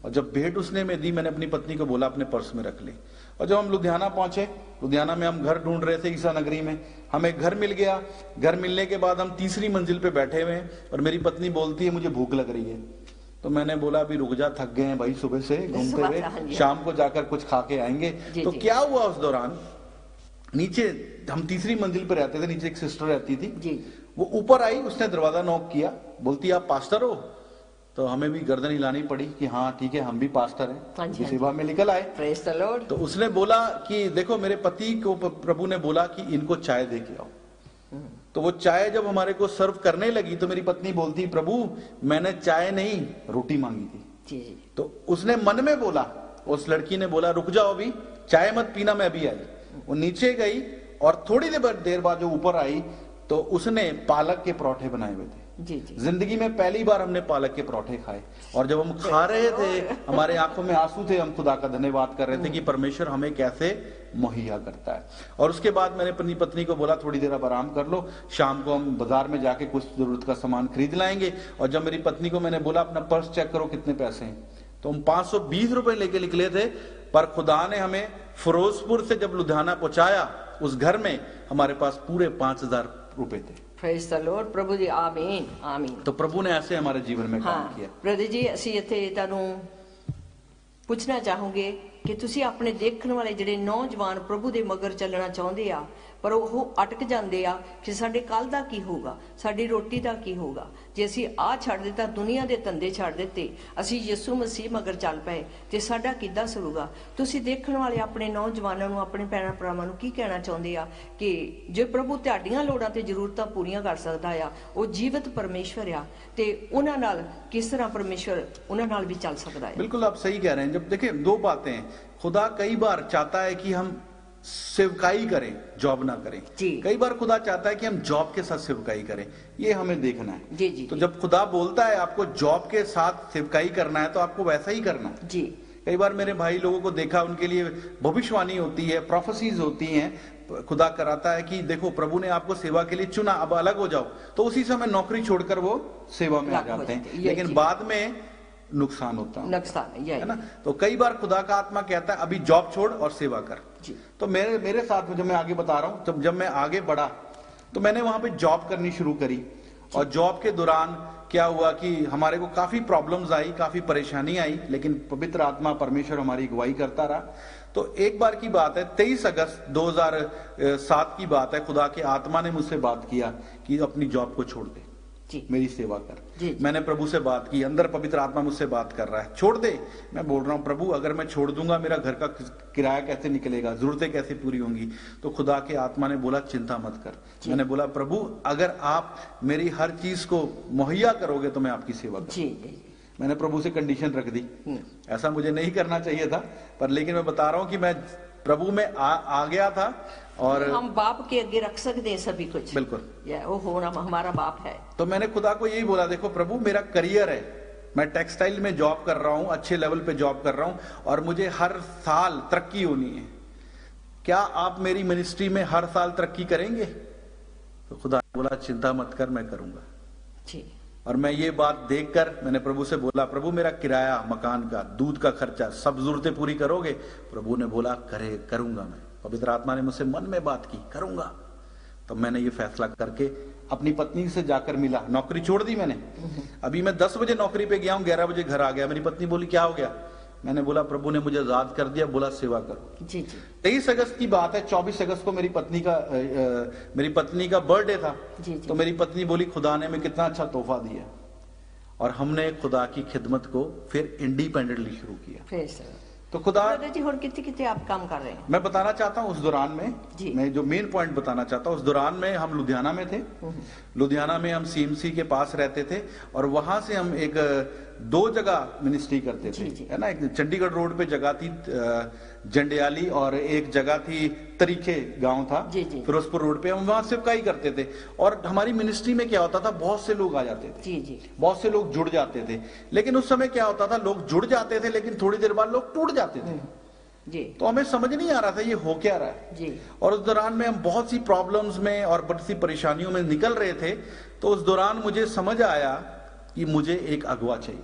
और जब भेंट उसने में दी, मैंने अपनी पत्नी को बोला अपने पर्स में रख ली। और जब हम लुधियाना पहुंचे, लुधियाना में हम घर ढूंढ रहे थे, ईसा नगरी में हमें घर मिल गया। घर मिलने के बाद हम 3री मंजिल पे बैठे हुए और मेरी पत्नी बोलती है मुझे भूख लग रही है। तो मैंने बोला अभी रुक जा, थक गए हैं भाई सुबह से घूमते हुए, शाम को जाकर कुछ खा के आएंगे। तो क्या हुआ उस दौरान, नीचे हम 3री मंजिल पे रहते थे, नीचे एक सिस्टर रहती थी, वो ऊपर आई, उसने दरवाजा नॉक किया, बोलती आप पास्टर हो? तो हमें भी गर्दन हिलानी पड़ी कि हाँ ठीक है, हम भी पास्टर हैं, सेवा में निकल आए। Praise the Lord. तो उसने बोला कि देखो, मेरे पति को प्रभु ने बोला कि इनको चाय दे के आओ। तो वो चाय जब हमारे को सर्व करने लगी तो मेरी पत्नी बोलती, प्रभु मैंने चाय नहीं रोटी मांगी थी। तो उसने मन में बोला, उस लड़की ने बोला रुक जाओ, अभी चाय मत पीना, मैं अभी आई। वो नीचे गई और थोड़ी देर बाद जो ऊपर आई तो उसने पालक के परोठे बनाए हुए थे। जिंदगी में पहली बार हमने पालक के परोठे खाए और जब हम खा रहे थे हमारे आंखों में आंसू थे, हम खुदा का धन्यवाद कर रहे थे कि परमेश्वर हमें कैसे मुहैया करता है। और उसके बाद मैंने अपनी पत्नी को बोला थोड़ी देर अब आराम कर लो, शाम को हम बाजार में जाके कुछ जरूरत का सामान खरीद लाएंगे। और जब मेरी पत्नी को मैंने बोला अपना पर्स चेक करो कितने पैसे हैं, तो हम 520 रुपए लेके निकले थे। पर खुदा ने हमें फिरोजपुर से जब लुधियाना पहुंचाया, उस घर में हमारे पास पूरे 5000 रुपए थे। Praise the Lord. प्रभु जी आमीन आमीन। तो प्रभु ने ऐसे हमारे जीवन में काम किया। ब्रदर जी, ਅਸੀਂ ਇੱਥੇ ਤੁਹਾਨੂੰ ਪੁੱਛਣਾ ਚਾਹੋਗੇ ਕਿ ਤੁਸੀਂ ਆਪਣੇ ਦੇਖਣ ਵਾਲੇ ਜਿਹੜੇ ਨੌਜਵਾਨ ਪ੍ਰਭੂ ਦੇ ਮਗਰ ਚੱਲਣਾ ਚਾਹੁੰਦੇ ਆ ਪਰ ਉਹ ਅਟਕ ਜਾਂਦੇ ਆ ਕਿ ਸਾਡੇ ਕੱਲ ਦਾ ਕੀ ਹੋਊਗਾ, ਸਾਡੀ ਰੋਟੀ ਦਾ ਕੀ ਹੋਊਗਾ। ਜੇ ਅਸੀਂ ਆ ਛੱਡ ਦਿੱਤਾ, ਦੁਨੀਆ ਦੇ ਧੰਦੇ ਛੱਡ ਦਿੱਤੇ, ਅਸੀਂ ਯਿਸੂ ਮਸੀਹ ਮਗਰ ਚੱਲ ਪਏ ਤੇ ਸਾਡਾ ਕਿੱਦਾਂ ਸਰੂਗਾ। ਤੁਸੀਂ ਦੇਖਣ ਵਾਲੇ ਆਪਣੇ ਨੌਜਵਾਨਾਂ ਨੂੰ, ਆਪਣੇ ਭੈਣਾਂ ਭਰਾਵਾਂ ਨੂੰ ਕੀ ਕਹਿਣਾ ਚਾਹੁੰਦੇ ਆ ਕਿ ਜੇ ਪ੍ਰਭੂ ਤੁਹਾਡੀਆਂ ਲੋੜਾਂ ਤੇ ਜ਼ਰੂਰਤਾਂ ਪੂਰੀਆਂ ਕਰ ਸਕਦਾ ਆ, ਉਹ ਜੀਵਤ ਪਰਮੇਸ਼ਵਰ ਆ ਤੇ ਉਹਨਾਂ ਨਾਲ ਕਿਸ ਤਰ੍ਹਾਂ ਪਰਮੇਸ਼ਵਰ ਉਹਨਾਂ ਨਾਲ ਵੀ ਚੱਲ ਸਕਦਾ ਹੈ। बिल्कुल आप सही कह रहे हैं। जब देखिए 2 बातें हैं, खुदा कई बार चाहता है कि हम सेवकाई करें, जॉब ना करें। कई बार खुदा चाहता है कि हम जॉब के साथ सेवकाई करें, ये हमें देखना है। जी, तो जब खुदा बोलता है आपको जॉब के साथ सेवकाई करना है तो आपको वैसा ही करना है। जी। कई बार मेरे भाई लोगों को देखा, उनके लिए भविष्यवाणी होती है, प्रोफेसीज होती हैं, खुदा कराता है कि देखो प्रभु ने आपको सेवा के लिए चुना, अब अलग हो जाओ। तो उसी समय नौकरी छोड़कर वो सेवा में आ जाते हैं, लेकिन बाद में नुकसान होता है ना। तो कई बार खुदा का आत्मा कहता है अभी जॉब छोड़ और सेवा कर। तो मेरे साथ में, जब मैं आगे बता रहा हूं, जब मैं आगे बढ़ा तो मैंने वहां पे जॉब करनी शुरू करी और जॉब के दौरान क्या हुआ कि हमारे को काफी प्रॉब्लम्स आई, काफी परेशानी आई, लेकिन पवित्र आत्मा परमेश्वर हमारी अगुवाई करता रहा। तो एक बार की बात है, 23 अगस्त 2007 की बात है, खुदा के आत्मा ने मुझसे बात किया कि अपनी जॉब को छोड़ दे, मेरी सेवा कर। मैंने प्रभु से बात की, अंदर पवित्र आत्मा मुझसे बात कर रहा है, छोड़ दे। मैं बोल रहा हूं प्रभु अगर मैं छोड़ दूंगा मेरा घर का किराया कैसे निकलेगा, जरूरतें कैसे पूरी होंगी। तो खुदा के आत्मा ने बोला चिंता मत कर। मैंने बोला प्रभु अगर आप मेरी हर चीज को मुहैया करोगे तो मैं आपकी सेवा करूंगा। मैंने प्रभु से कंडीशन रख दी। ऐसा मुझे नहीं करना चाहिए था, पर लेकिन मैं बता रहा हूं कि मैं प्रभु में आ गया था। और हम बाप के आगे रख सकते हैं सभी कुछ, बिल्कुल, वो होना हमारा बाप है। तो मैंने खुदा को यही बोला, देखो प्रभु मेरा करियर है, मैं टेक्सटाइल में जॉब कर रहा हूं, अच्छे लेवल पे जॉब कर रहा हूं और मुझे हर साल तरक्की होनी है, क्या आप मेरी मिनिस्ट्री में हर साल तरक्की करेंगे? तो खुदा बोला चिंता मत कर, मैं करूंगा। और मैं ये बात देखकर मैंने प्रभु से बोला प्रभु मेरा किराया, मकान का, दूध का खर्चा, सब जरूरतें पूरी करोगे? प्रभु ने बोला करूंगा मैं। पवित्र आत्मा ने मुझसे मन में बात की, करूंगा। तो मैंने ये फैसला करके अपनी पत्नी से जाकर मिला, नौकरी छोड़ दी मैंने। अभी मैं 10 बजे नौकरी पे गया हूं, 11 बजे घर आ गया। मेरी पत्नी बोली क्या हो गया? मैंने बोला प्रभु ने मुझे आजाद कर दिया, बोला सेवा करो। 23 अगस्त की बात है, 24 अगस्त को मेरी पत्नी का बर्थडे था। तो मेरी पत्नी बोली खुदा ने हमें कितना अच्छा तोहफा दिया, और हमने खुदा की खिदमत को फिर इंडिपेंडेंटली शुरू किया। तो खुदा जी और कितने आप काम कर रहे हैं? मैं बताना चाहता हूँ उस दौरान में, मैं जो मेन पॉइंट बताना चाहता हूँ, उस दौरान में हम लुधियाना में थे। लुधियाना में हम सीएमसी के पास रहते थे और वहां से हम एक 2 जगह मिनिस्ट्री करते थे, है ना। एक चंडीगढ़ रोड पे जगह थी जंडियाली, और एक जगह थी तरीके गांव था फिरोजपुर रोड पे। हम वहां सेवकाई करते थे और हमारी मिनिस्ट्री में क्या होता था, बहुत से लोग आ जाते थे, बहुत से लोग जुड़ जाते थे। लेकिन उस समय क्या होता था, लोग जुड़ जाते थे लेकिन थोड़ी देर बाद लोग टूट जाते थे। तो हमें समझ नहीं आ रहा था ये हो क्या रहा है। और उस दौरान में हम बहुत सी प्रॉब्लम्स में और बहुत सी परेशानियों में निकल रहे थे। तो उस दौरान मुझे समझ आया कि मुझे एक अगुवा चाहिए,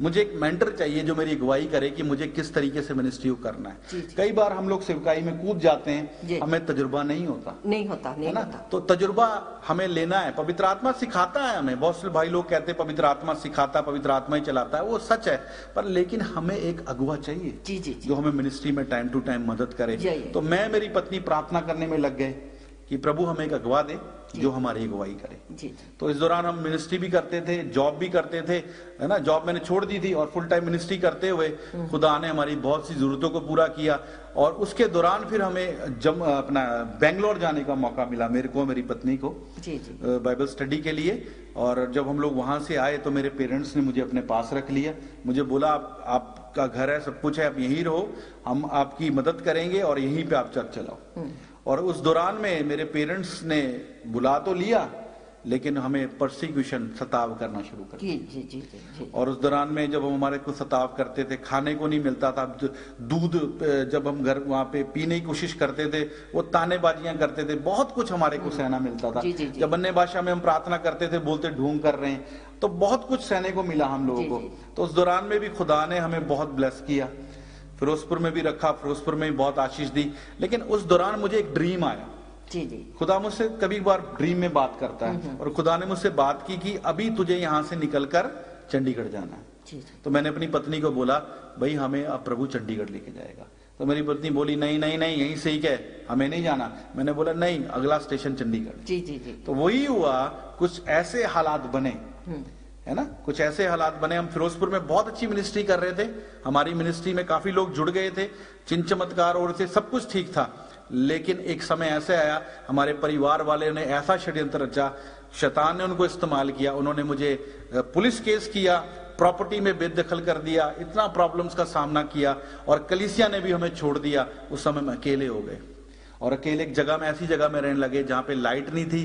मुझे एक मेंटर चाहिए जो मेरी अगुवाई करे कि मुझे किस तरीके से मिनिस्ट्री करना है। कई बार हम लोग सेवकाई में कूद जाते हैं, हमें तजुर्बा नहीं होता ना। तो तजुर्बा हमें लेना है, पवित्र आत्मा सिखाता है हमें। बहुत से भाई लोग कहते हैं पवित्र आत्मा सिखाता, पवित्र आत्मा ही चलाता है, वो सच है, पर लेकिन हमें एक अगुवा चाहिए जो हमें मिनिस्ट्री में टाइम टू टाइम मदद करे। तो मैं मेरी पत्नी प्रार्थना करने में लग गए कि प्रभु हमें एक अगुवा दे जो हमारी अगुवाई करे। तो इस दौरान हम मिनिस्ट्री भी करते थे, जॉब भी करते थे, है ना। जॉब मैंने छोड़ दी थी और फुल टाइम मिनिस्ट्री करते हुए खुदा ने हमारी बहुत सी जरूरतों को पूरा किया। और उसके दौरान फिर हमें अपना बेंगलोर जाने का मौका मिला, मेरे को, मेरी पत्नी को, बाइबल स्टडी के लिए। और जब हम लोग वहां से आए तो मेरे पेरेंट्स ने मुझे अपने पास रख लिया, मुझे बोला आपका घर है, सब कुछ है, आप यहीं रहो, हम आपकी मदद करेंगे और यहीं पे आप चर्च चलाओ। और उस दौरान में मेरे पेरेंट्स ने बुला तो लिया लेकिन हमें परसिक्यूशन, सताव करना शुरू कर दिया। और उस दौरान में जब हम हमारे को सताव करते थे, खाने को नहीं मिलता था, दूध जब हम घर वहां पे पीने की कोशिश करते थे वो तानेबाजियां करते थे, बहुत कुछ हमारे को सहना मिलता था। जब अन्य भाषा में हम प्रार्थना करते थे, बोलते ढूंढ कर रहे हैं, तो बहुत कुछ सहने को मिला हम लोगों को। तो उस दौरान में भी खुदा ने हमें बहुत ब्लेस किया, फिरोजपुर में भी रखा, फिरोजपुर में भी बहुत आशीष दी। लेकिन उस दौरान मुझे एक ड्रीम आया। खुदा मुझसे कभी बार ड्रीम में बात करता है, और खुदा ने मुझसे बात की कि अभी तुझे यहाँ से निकलकर चंडीगढ़ जाना है। तो मैंने अपनी पत्नी को बोला भाई हमें अब प्रभु चंडीगढ़ लेके जाएगा। तो मेरी पत्नी बोली नहीं नहीं नहीं, यहीं से ही क्या हमें नहीं जाना। मैंने बोला नहीं, अगला स्टेशन चंडीगढ़। तो वही हुआ, कुछ ऐसे हालात बने, है ना, कुछ ऐसे हालात बने। हम फिरोजपुर में बहुत अच्छी मिनिस्ट्री कर रहे थे, हमारी मिनिस्ट्री में काफी लोग जुड़ गए थे, चिन्ह चमत्कार और से सब कुछ ठीक था। लेकिन एक समय ऐसे आया, हमारे परिवार वाले ने ऐसा षड्यंत्र रचा, शैतान ने उनको इस्तेमाल किया, उन्होंने मुझे पुलिस केस किया, प्रॉपर्टी में बेदखल कर दिया, इतना प्रॉब्लम्स का सामना किया, और कलीसिया ने भी हमें छोड़ दिया। उस समय में अकेले हो गए, और अकेले एक जगह में, ऐसी जगह में रहने लगे जहां पे लाइट नहीं थी,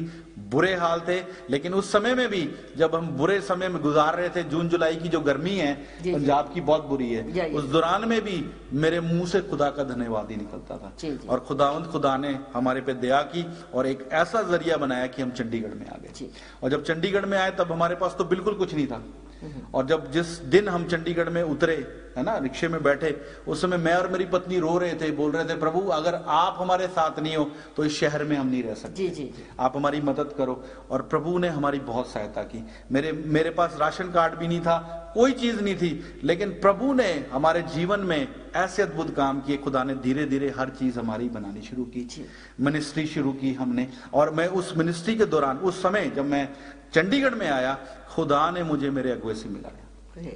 बुरे हाल थे। लेकिन उस समय में भी जब हम बुरे समय में गुजार रहे थे, जून जुलाई की जो गर्मी है पंजाब की बहुत बुरी है, उस दौरान में भी मेरे मुंह से खुदा का धन्यवाद ही निकलता था। और खुदा ने हमारे पे दया की और एक ऐसा जरिया बनाया कि हम चंडीगढ़ में आ गए। और जब चंडीगढ़ में आए तब हमारे पास तो बिल्कुल कुछ नहीं था। और जब जिस दिन हम चंडीगढ़ में उतरे है ना, रिक्शे में बैठे, उस समय मैं और मेरी पत्नी रो रहे थे, बोल रहे थे प्रभु अगर आप हमारे साथ नहीं हो तो इस शहर में हम नहीं रह सकते। जी। आप हमारी मदद करो। और प्रभु ने हमारी बहुत सहायता की। मेरे पास राशन कार्ड भी नहीं था, कोई चीज नहीं थी, लेकिन प्रभु ने हमारे जीवन में ऐसे अद्भुत काम किए। खुदा ने धीरे धीरे हर चीज हमारी बनानी शुरू की, मिनिस्ट्री शुरू की हमने। और मैं उस मिनिस्ट्री के दौरान, उस समय जब मैं चंडीगढ़ में आया, खुदा ने मुझे मेरे अगुवे से मिलाया,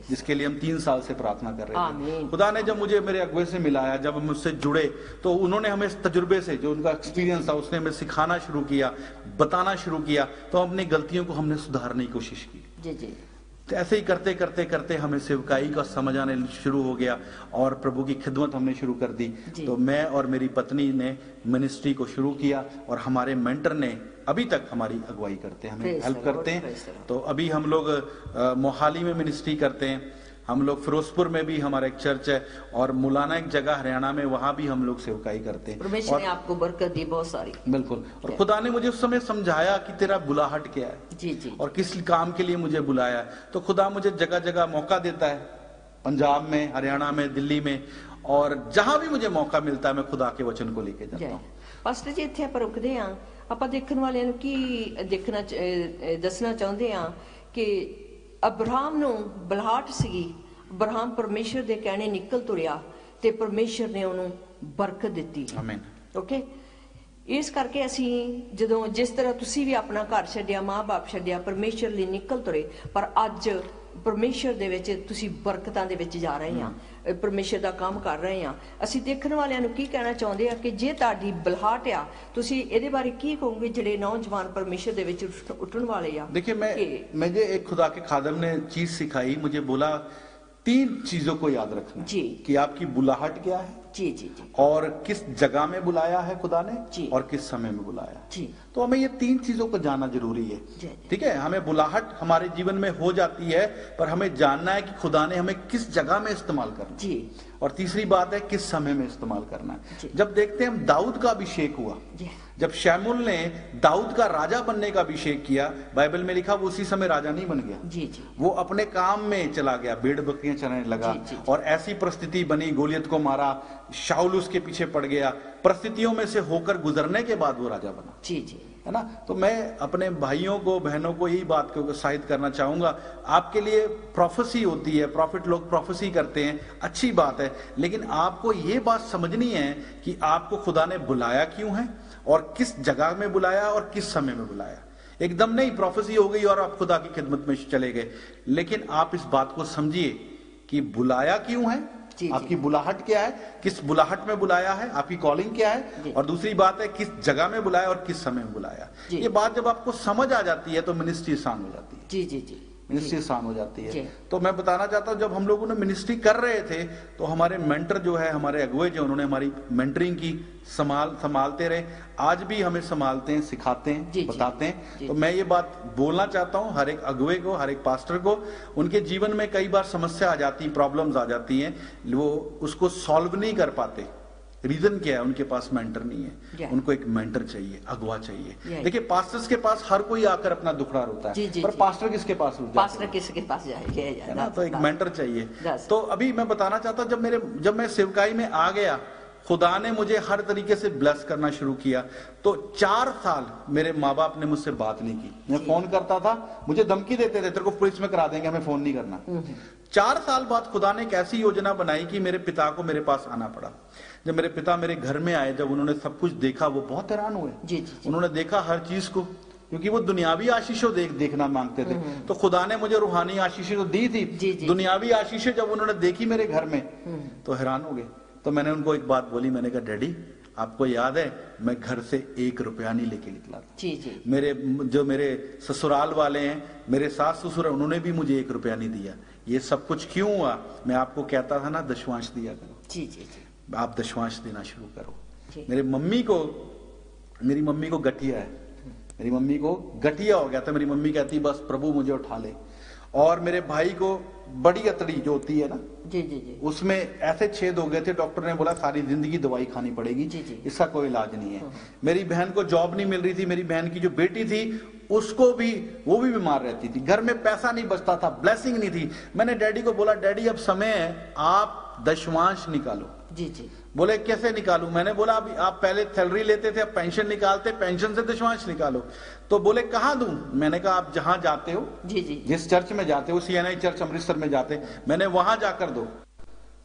जिसके लिए हम 3 साल से प्रार्थना कर रहे थे। खुदा ने जब मुझे मेरे अगुवे से मिलाया, जब हम उससे जुड़े, तो उन्होंने हमें इस तजुर्बे से, जो उनका एक्सपीरियंस था, उसने हमें सिखाना शुरू किया, बताना शुरू किया। तो अपनी गलतियों को हमने सुधारने की कोशिश की। जी। तो ऐसे ही करते करते करते हमें सेवकाई का समझ आने शुरू हो गया और प्रभु की खिदमत हमने शुरू कर दी। तो मैं और मेरी पत्नी ने मिनिस्ट्री को शुरू किया और हमारे मेंटर ने अभी तक हमारी अगुवाई करते हैं, हमें हेल्प करते हैं। तो अभी हम लोग मोहाली में मिनिस्ट्री करते हैं, हम लोग फिरोजपुर में भी हमारा एक चर्च है, और मुलाना एक जगह हरियाणा में, वहां भी हम लोग सेवकाई करते हैं। परमेश्वर ने आपको बरकत दी बहुत सारी। बिल्कुल। और खुदा ने मुझे उस समय समझाया कि तेरा बुलाहट क्या है, जी। और किस काम के लिए मुझे बुलाया है। तो खुदा मुझे जगह जगह मौका देता है, पंजाब में, हरियाणा में, दिल्ली में, और जहां भी मुझे मौका मिलता है मैं खुदा के वचन को लेके जाता हूँ। ਪਾਸਟਰ ਜੀ ਇੱਥੇ ਆਪਾਂ ਰੁਕਦੇ ਆਂ। ਆਪਾਂ ਦੇਖਣ ਵਾਲਿਆਂ ਨੂੰ ਕੀ ਦੱਸਣਾ ਚਾਹੁੰਦੇ ਆਂ ਕਿ ਅਬਰਾਹਮ ਨੂੰ ਬਲਹਾਟ ਸੀਗੀ। ਅਬਰਾਹਮ ਪਰਮੇਸ਼ਰ ਦੇ ਕਹਿਣੇ ਨਿਕਲ ਤੁਰਿਆ ਤੇ ਪਰਮੇਸ਼ਰ ਨੇ ਉਹਨੂੰ ਬਰਕਤ ਦਿੱਤੀ। ਆਮੀਨ। ਓਕੇ, ਇਸ ਕਰਕੇ ਅਸੀਂ ਜਦੋਂ ਜਿਸ ਤਰ੍ਹਾਂ ਤੁਸੀਂ ਵੀ ਆਪਣਾ ਘਰ ਛੱਡਿਆ, ਮਾਂ-ਬਾਪ ਛੱਡਿਆ, ਪਰਮੇਸ਼ਰ ਲਈ ਨਿਕਲ ਤੁਰੇ, ਪਰ ਅੱਜ ਪਰਮੇਸ਼ਰ ਦੇ ਵਿੱਚ ਤੁਸੀਂ ਬਰਕਤਾਂ ਦੇ ਵਿੱਚ ਜਾ ਰਹੇ ਆ, ਪਰਮੇਸ਼ਰ ਦਾ ਕੰਮ ਕਰ ਰਹੇ ਆ। ਅਸੀਂ ਦੇਖਣ ਵਾਲਿਆਂ ਨੂੰ ਕੀ ਕਹਿਣਾ ਚਾਹੁੰਦੇ ਆ ਕਿ ਜੇ ਤੁਹਾਡੀ ਬਲਹਾਟ ਆ, ਤੁਸੀਂ ਇਹਦੇ ਬਾਰੇ ਕੀ ਕਹੋਗੇ ਜਿਹੜੇ ਨੌਜਵਾਨ ਪਰਮੇਸ਼ਰ ਦੇ ਵਿੱਚ ਉੱਠਣ ਵਾਲੇ ਆ? देखिए, मुझे एक खुदा के खादम ने चीज सिखाई, मुझे बोला 3 चीजों को याद रखना जी, कि आपकी बुलाहट क्या है, जी, और किस जगह में बुलाया है खुदा ने जी, और किस समय में बुलाया जी। तो हमें ये 3 चीजों को जानना जरूरी है। ठीक है, हमें बुलाहट हमारे जीवन में हो जाती है, पर हमें जानना है कि खुदा ने हमें किस जगह में इस्तेमाल करना जी। और तीसरी बात है किस समय में इस्तेमाल करना है। जब देखते हैं हम दाऊद का अभिषेक हुआ, जब शैमुल ने दाऊद का राजा बनने का अभिषेक किया, बाइबल में लिखा वो उसी समय राजा नहीं बन गया। जी। वो अपने काम में चला गया, भेड़ बकरियां चराने लगा। जी। और ऐसी परिस्थिति बनी, गोलियत को मारा, शाऊल उसके पीछे पड़ गया। परिस्थितियों में से होकर गुजरने के बाद वो राजा बना। जी, है ना। तो मैं अपने भाइयों को, बहनों को यही बात को उत्साहित करना चाहूंगा। आपके लिए प्रोफेसी होती है, प्रॉफिट लोग प्रोफेसी करते हैं, अच्छी बात है, लेकिन आपको ये बात समझनी है कि आपको खुदा ने बुलाया क्यों है और किस जगह में बुलाया और किस समय में बुलाया। एकदम नहीं प्रोफेसी हो गई और आप खुदा की खिदमत में चले गए, लेकिन आप इस बात को समझिए कि बुलाया क्यों है, आपकी बुलाहट क्या है, किस बुलाहट में बुलाया है, आपकी कॉलिंग क्या है, और दूसरी बात है किस जगह में बुलाया और किस समय में बुलाया। ये बात जब आपको समझ आ जाती है तो मिनिस्ट्री आसान हो जाती है। जी। मिनिस्ट्री आसान हो जाती है। तो मैं बताना चाहता हूं, जब हम लोगों ने मिनिस्ट्री कर रहे थे तो हमारे मेंटर जो है, हमारे अगुवे जो, उन्होंने हमारी मेंटरिंग की, संभालते रहे। आज भी हमें संभालते हैं, सिखाते हैं, बताते हैं। तो मैं ये बात बोलना चाहता हूं हर एक अगुवे को, हर एक पास्टर को। उनके जीवन में कई बार समस्या आ जाती, प्रॉब्लम्स आ जाती हैं, वो उसको सॉल्व नहीं कर पाते। रीजन क्या है? उनके पास मेंटर नहीं है। उनको एक मेंटर चाहिए, अगुवा चाहिए। देखिए, पास्टर्स के पास हर कोई आकर अपना दुखड़ा रोता है, पर पास्टर किसके पास रोता है? पास्टर किसके पास जाए ना। तो एक मेंटर चाहिए। तो अभी मैं बताना चाहता हूँ, जब मैं सेवकाई में आ गया, खुदा ने मुझे हर तरीके से ब्लेस करना शुरू किया। तो 4 साल मेरे माँ बाप ने मुझसे बात नहीं की। मैं फोन करता था, मुझे धमकी देते थे, तेरे को पुलिस में करा देंगे, हमें फोन नहीं करना। 4 साल बाद खुदा ने एक ऐसी योजना बनाई कि मेरे पिता को मेरे पास आना पड़ा। जब मेरे पिता मेरे घर में आए, जब उन्होंने सब कुछ देखा, वो बहुत हैरान हुए। उन्होंने देखा हर चीज को, क्योंकि वो दुनियावी आशीषों देखना मांगते थे। तो खुदा ने मुझे रूहानी आशीषें तो दी थी, दुनियावी आशीषें जब उन्होंने देखी मेरे घर में तो हैरान हो गए। तो मैंने उनको एक बात बोली, मैंने कहा डैडी, आपको याद है मैं घर से 1 रुपया नहीं लेके निकला था। मेरे ससुराल वाले हैं, मेरे सास ससुर, उन्होंने भी मुझे 1 रुपया नहीं दिया। ये सब कुछ क्यों हुआ? मैं आपको कहता था ना, दशवांश दिया करो। आप दशवांश देना शुरू करो। मेरी मम्मी को गठिया है, मेरी मम्मी को गठिया हो गया था। मेरी मम्मी कहती बस प्रभु मुझे उठा ले। और मेरे भाई को बड़ी अतड़ी जो होती है ना, जी जी जी, उसमें ऐसे छेद हो गए थे, डॉक्टर ने बोला सारी जिंदगी दवाई खानी पड़ेगी, जी जी, इसका कोई इलाज नहीं है। मेरी बहन को जॉब नहीं मिल रही थी, मेरी बहन की जो बेटी थी उसको भी, वो भी बीमार रहती थी, घर में पैसा नहीं बचता था, ब्लेसिंग नहीं थी। मैंने डैडी को बोला, डैडी अब समय है, आप दशमांश निकालो। जी जी, बोले कैसे निकालूं? मैंने बोला अभी आप पहले सैलरी लेते थे, अब पेंशन निकालते, पेंशन से दशमांश निकालो। तो बोले कहाँ दूं? मैंने कहा आप जहां जाते हो, जी जी, जिस चर्च में जाते हो, CNI चर्च अमृतसर में जाते, मैंने वहां जाकर दो।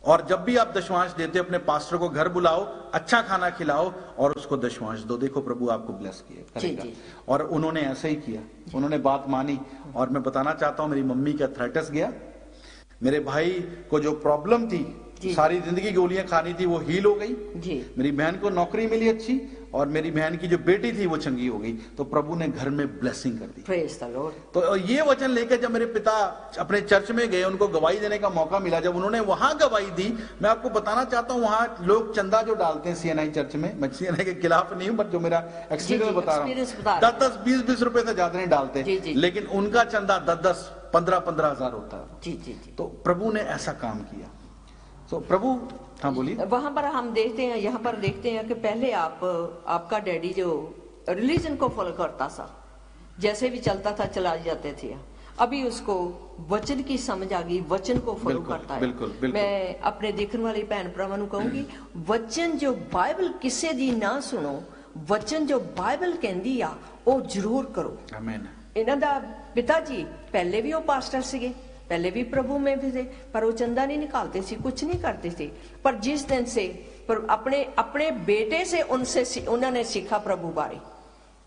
और जब भी आप दशमांश देते हो अपने पास्टर को घर बुलाओ, अच्छा खाना खिलाओ और उसको दशमांश दो, देखो प्रभु आपको ब्लेस करेगा। और उन्होंने ऐसे ही किया, उन्होंने बात मानी। और मैं बताना चाहता हूं, मेरी मम्मी का अर्थराइटिस गया, मेरे भाई को जो प्रॉब्लम थी, सारी जिंदगी गोलियां खानी थी, वो हील हो गई जी। मेरी बहन को नौकरी मिली अच्छी, और मेरी बहन की जो बेटी थी वो चंगी हो गई। तो प्रभु ने घर में ब्लेसिंग कर दी। Praise the Lord. तो ये वचन लेकर जब मेरे पिता अपने चर्च में गए, उनको गवाही देने का मौका मिला, जब उन्होंने वहां गवाही दी, मैं आपको बताना चाहता हूं, वहां लोग चंदा जो डालते हैं CNI चर्च में, मैं CNI के खिलाफ नहीं हूं, बट जो मेरा एक्सपीरियंस बता रहा हूं, 10-10, 20-20 रुपए से ज्यादा नहीं डालते, लेकिन उनका चंदा 10-10, 15-15 हजार होता है। जी जी जी। तो प्रभु ने ऐसा काम किया। तो प्रभु, हाँ बोलिए। वहां पर हम देखते हैं, यहाँ पर देखते हैं कि पहले आपका डैडी जो रिलीजन को फॉलो करता था, जैसे भी चलता था चला जाते थे, अभी उसको वचन की समझ आ गई, वचन को फॉलो करता है। बिल्कुल, बिल्कुल। मैं अपने देखने वाले भैन भरावां नूं कहूंगी, वचन जो बाइबल किसे दी ना सुनो, वचन जो बाइबल कहंदी आ वो जरूर करो। आमीन। इन्हां दा पिता जी पहले भी वो पास्टर सीगे, पहले भी प्रभु में भी थे, पर वो चंदा नहीं निकालते थे, कुछ नहीं करते थे। पर जिस दिन से पर अपने बेटे से उन्होंने सीखा प्रभु बारे।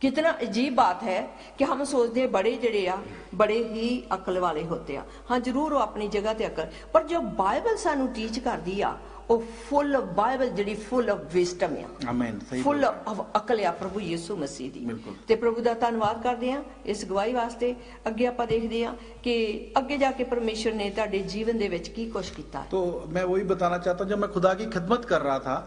कितना अजीब बात है कि हम सोचते हैं बड़े जड़े आ बड़े ही अकल वाले होते आ। हाँ जरूर वो अपनी जगह ते अकल, पर जो बाइबल सानू टीच कर दी आ, ਉਹ ਫੁੱਲ ਬਾਈਬਲ ਜਿਹੜੀ ਫੁੱਲ ਆਫ ਵਿਜ਼ਡਮ ਆ, ਆਮੀਨ, ਸਹੀ ਫੁੱਲ ਆਫ ਅਕਲ ਆ ਪ੍ਰਭੂ ਯਿਸੂ ਮਸੀਹ ਦੀ। ਤੇ ਪ੍ਰਭੂ ਦਾ ਧੰਨਵਾਦ ਕਰਦੇ ਆ ਇਸ ਗਵਾਹੀ ਵਾਸਤੇ। ਅੱਗੇ ਆਪਾਂ ਦੇਖਦੇ ਆ ਕਿ ਅੱਗੇ ਜਾ ਕੇ ਪਰਮੇਸ਼ਰ ਨੇ ਤੁਹਾਡੇ ਜੀਵਨ ਦੇ ਵਿੱਚ ਕੀ ਕੁਝ ਕੀਤਾ। तो मैं वही बताना चाहता हूँ, जब मैं खुदा की खिदमत कर रहा था,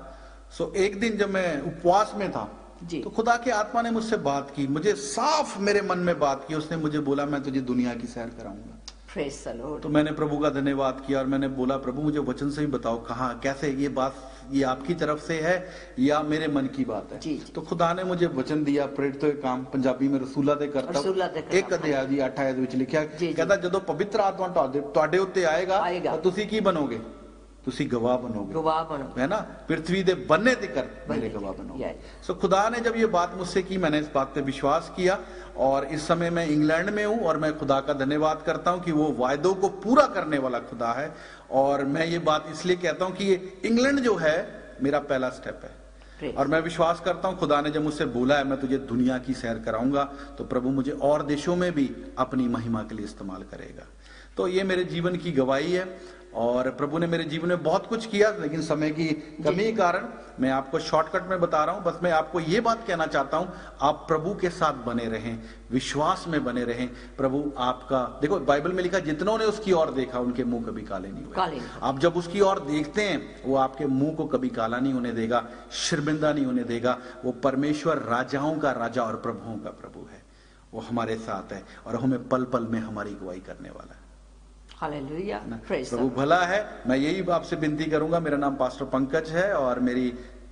सो एक दिन जब मैं उपवास में था, तो खुदा की आत्मा ने मुझसे बात की, मुझे साफ मेरे मन में बात की। उसने मुझे बोला मैं तुझे दुनिया की सैर कराऊंगा। तो मैंने प्रभु का धन्यवाद किया और मैंने बोला प्रभु मुझे वचन से ही बताओ कहाँ कैसे ये बात, ये आपकी तरफ से है या मेरे मन की बात है। तो खुदा ने मुझे वचन दिया, प्रेरित तो काम पंजाबी में रसूला ते करता हूं, एक अध्याय दी 8 आयत विच लिखिਆ कहता ਜਦੋਂ ਪਵਿੱਤਰ ਆਤਮਾ ਤੁਹਾਡੇ ਉੱਤੇ ਆਏਗਾ ਤਾਂ ਤੁਸੀਂ ਕੀ ਬਣੋਗੇ? ਤੁਸੀਂ गवाह बनोगे, है ना, पृथ्वी दे बनने तक मेरे गवाह बनोगे। सो खुदा ने जब ये बात मुझसे की, मैंने इस बात पे विश्वास किया और इस समय मैं इंग्लैंड में हूं और मैं खुदा का धन्यवाद करता हूं कि वो वायदों को पूरा करने वाला खुदा है। और मैं ये बात इसलिए कहता हूं कि ये इंग्लैंड जो है मेरा पहला स्टेप है और मैं विश्वास करता हूं खुदा ने जब मुझसे बोला है मैं तुझे दुनिया की सैर कराऊंगा, तो प्रभु मुझे और देशों में भी अपनी महिमा के लिए इस्तेमाल करेगा। तो ये मेरे जीवन की गवाही है और प्रभु ने मेरे जीवन में बहुत कुछ किया, लेकिन समय की कमी के कारण मैं आपको शॉर्टकट में बता रहा हूं। बस मैं आपको ये बात कहना चाहता हूं, आप प्रभु के साथ बने रहें, विश्वास में बने रहें। प्रभु आपका, देखो बाइबल में लिखा जितनों ने उसकी ओर देखा उनके मुंह कभी काले नहीं हुए। आप जब उसकी ओर देखते हैं वो आपके मुंह को कभी काला नहीं होने देगा, शर्मिंदा नहीं होने देगा। वो परमेश्वर राजाओं का राजा और प्रभुओं का प्रभु है, वो हमारे साथ है और हमें पल पल में हमारी गवाही करने वाला है। हालेलुया, प्रभु भला है। मैं यही आपसे विनती करूंगा, मेरा नाम पास्टर पंकज है और मेरी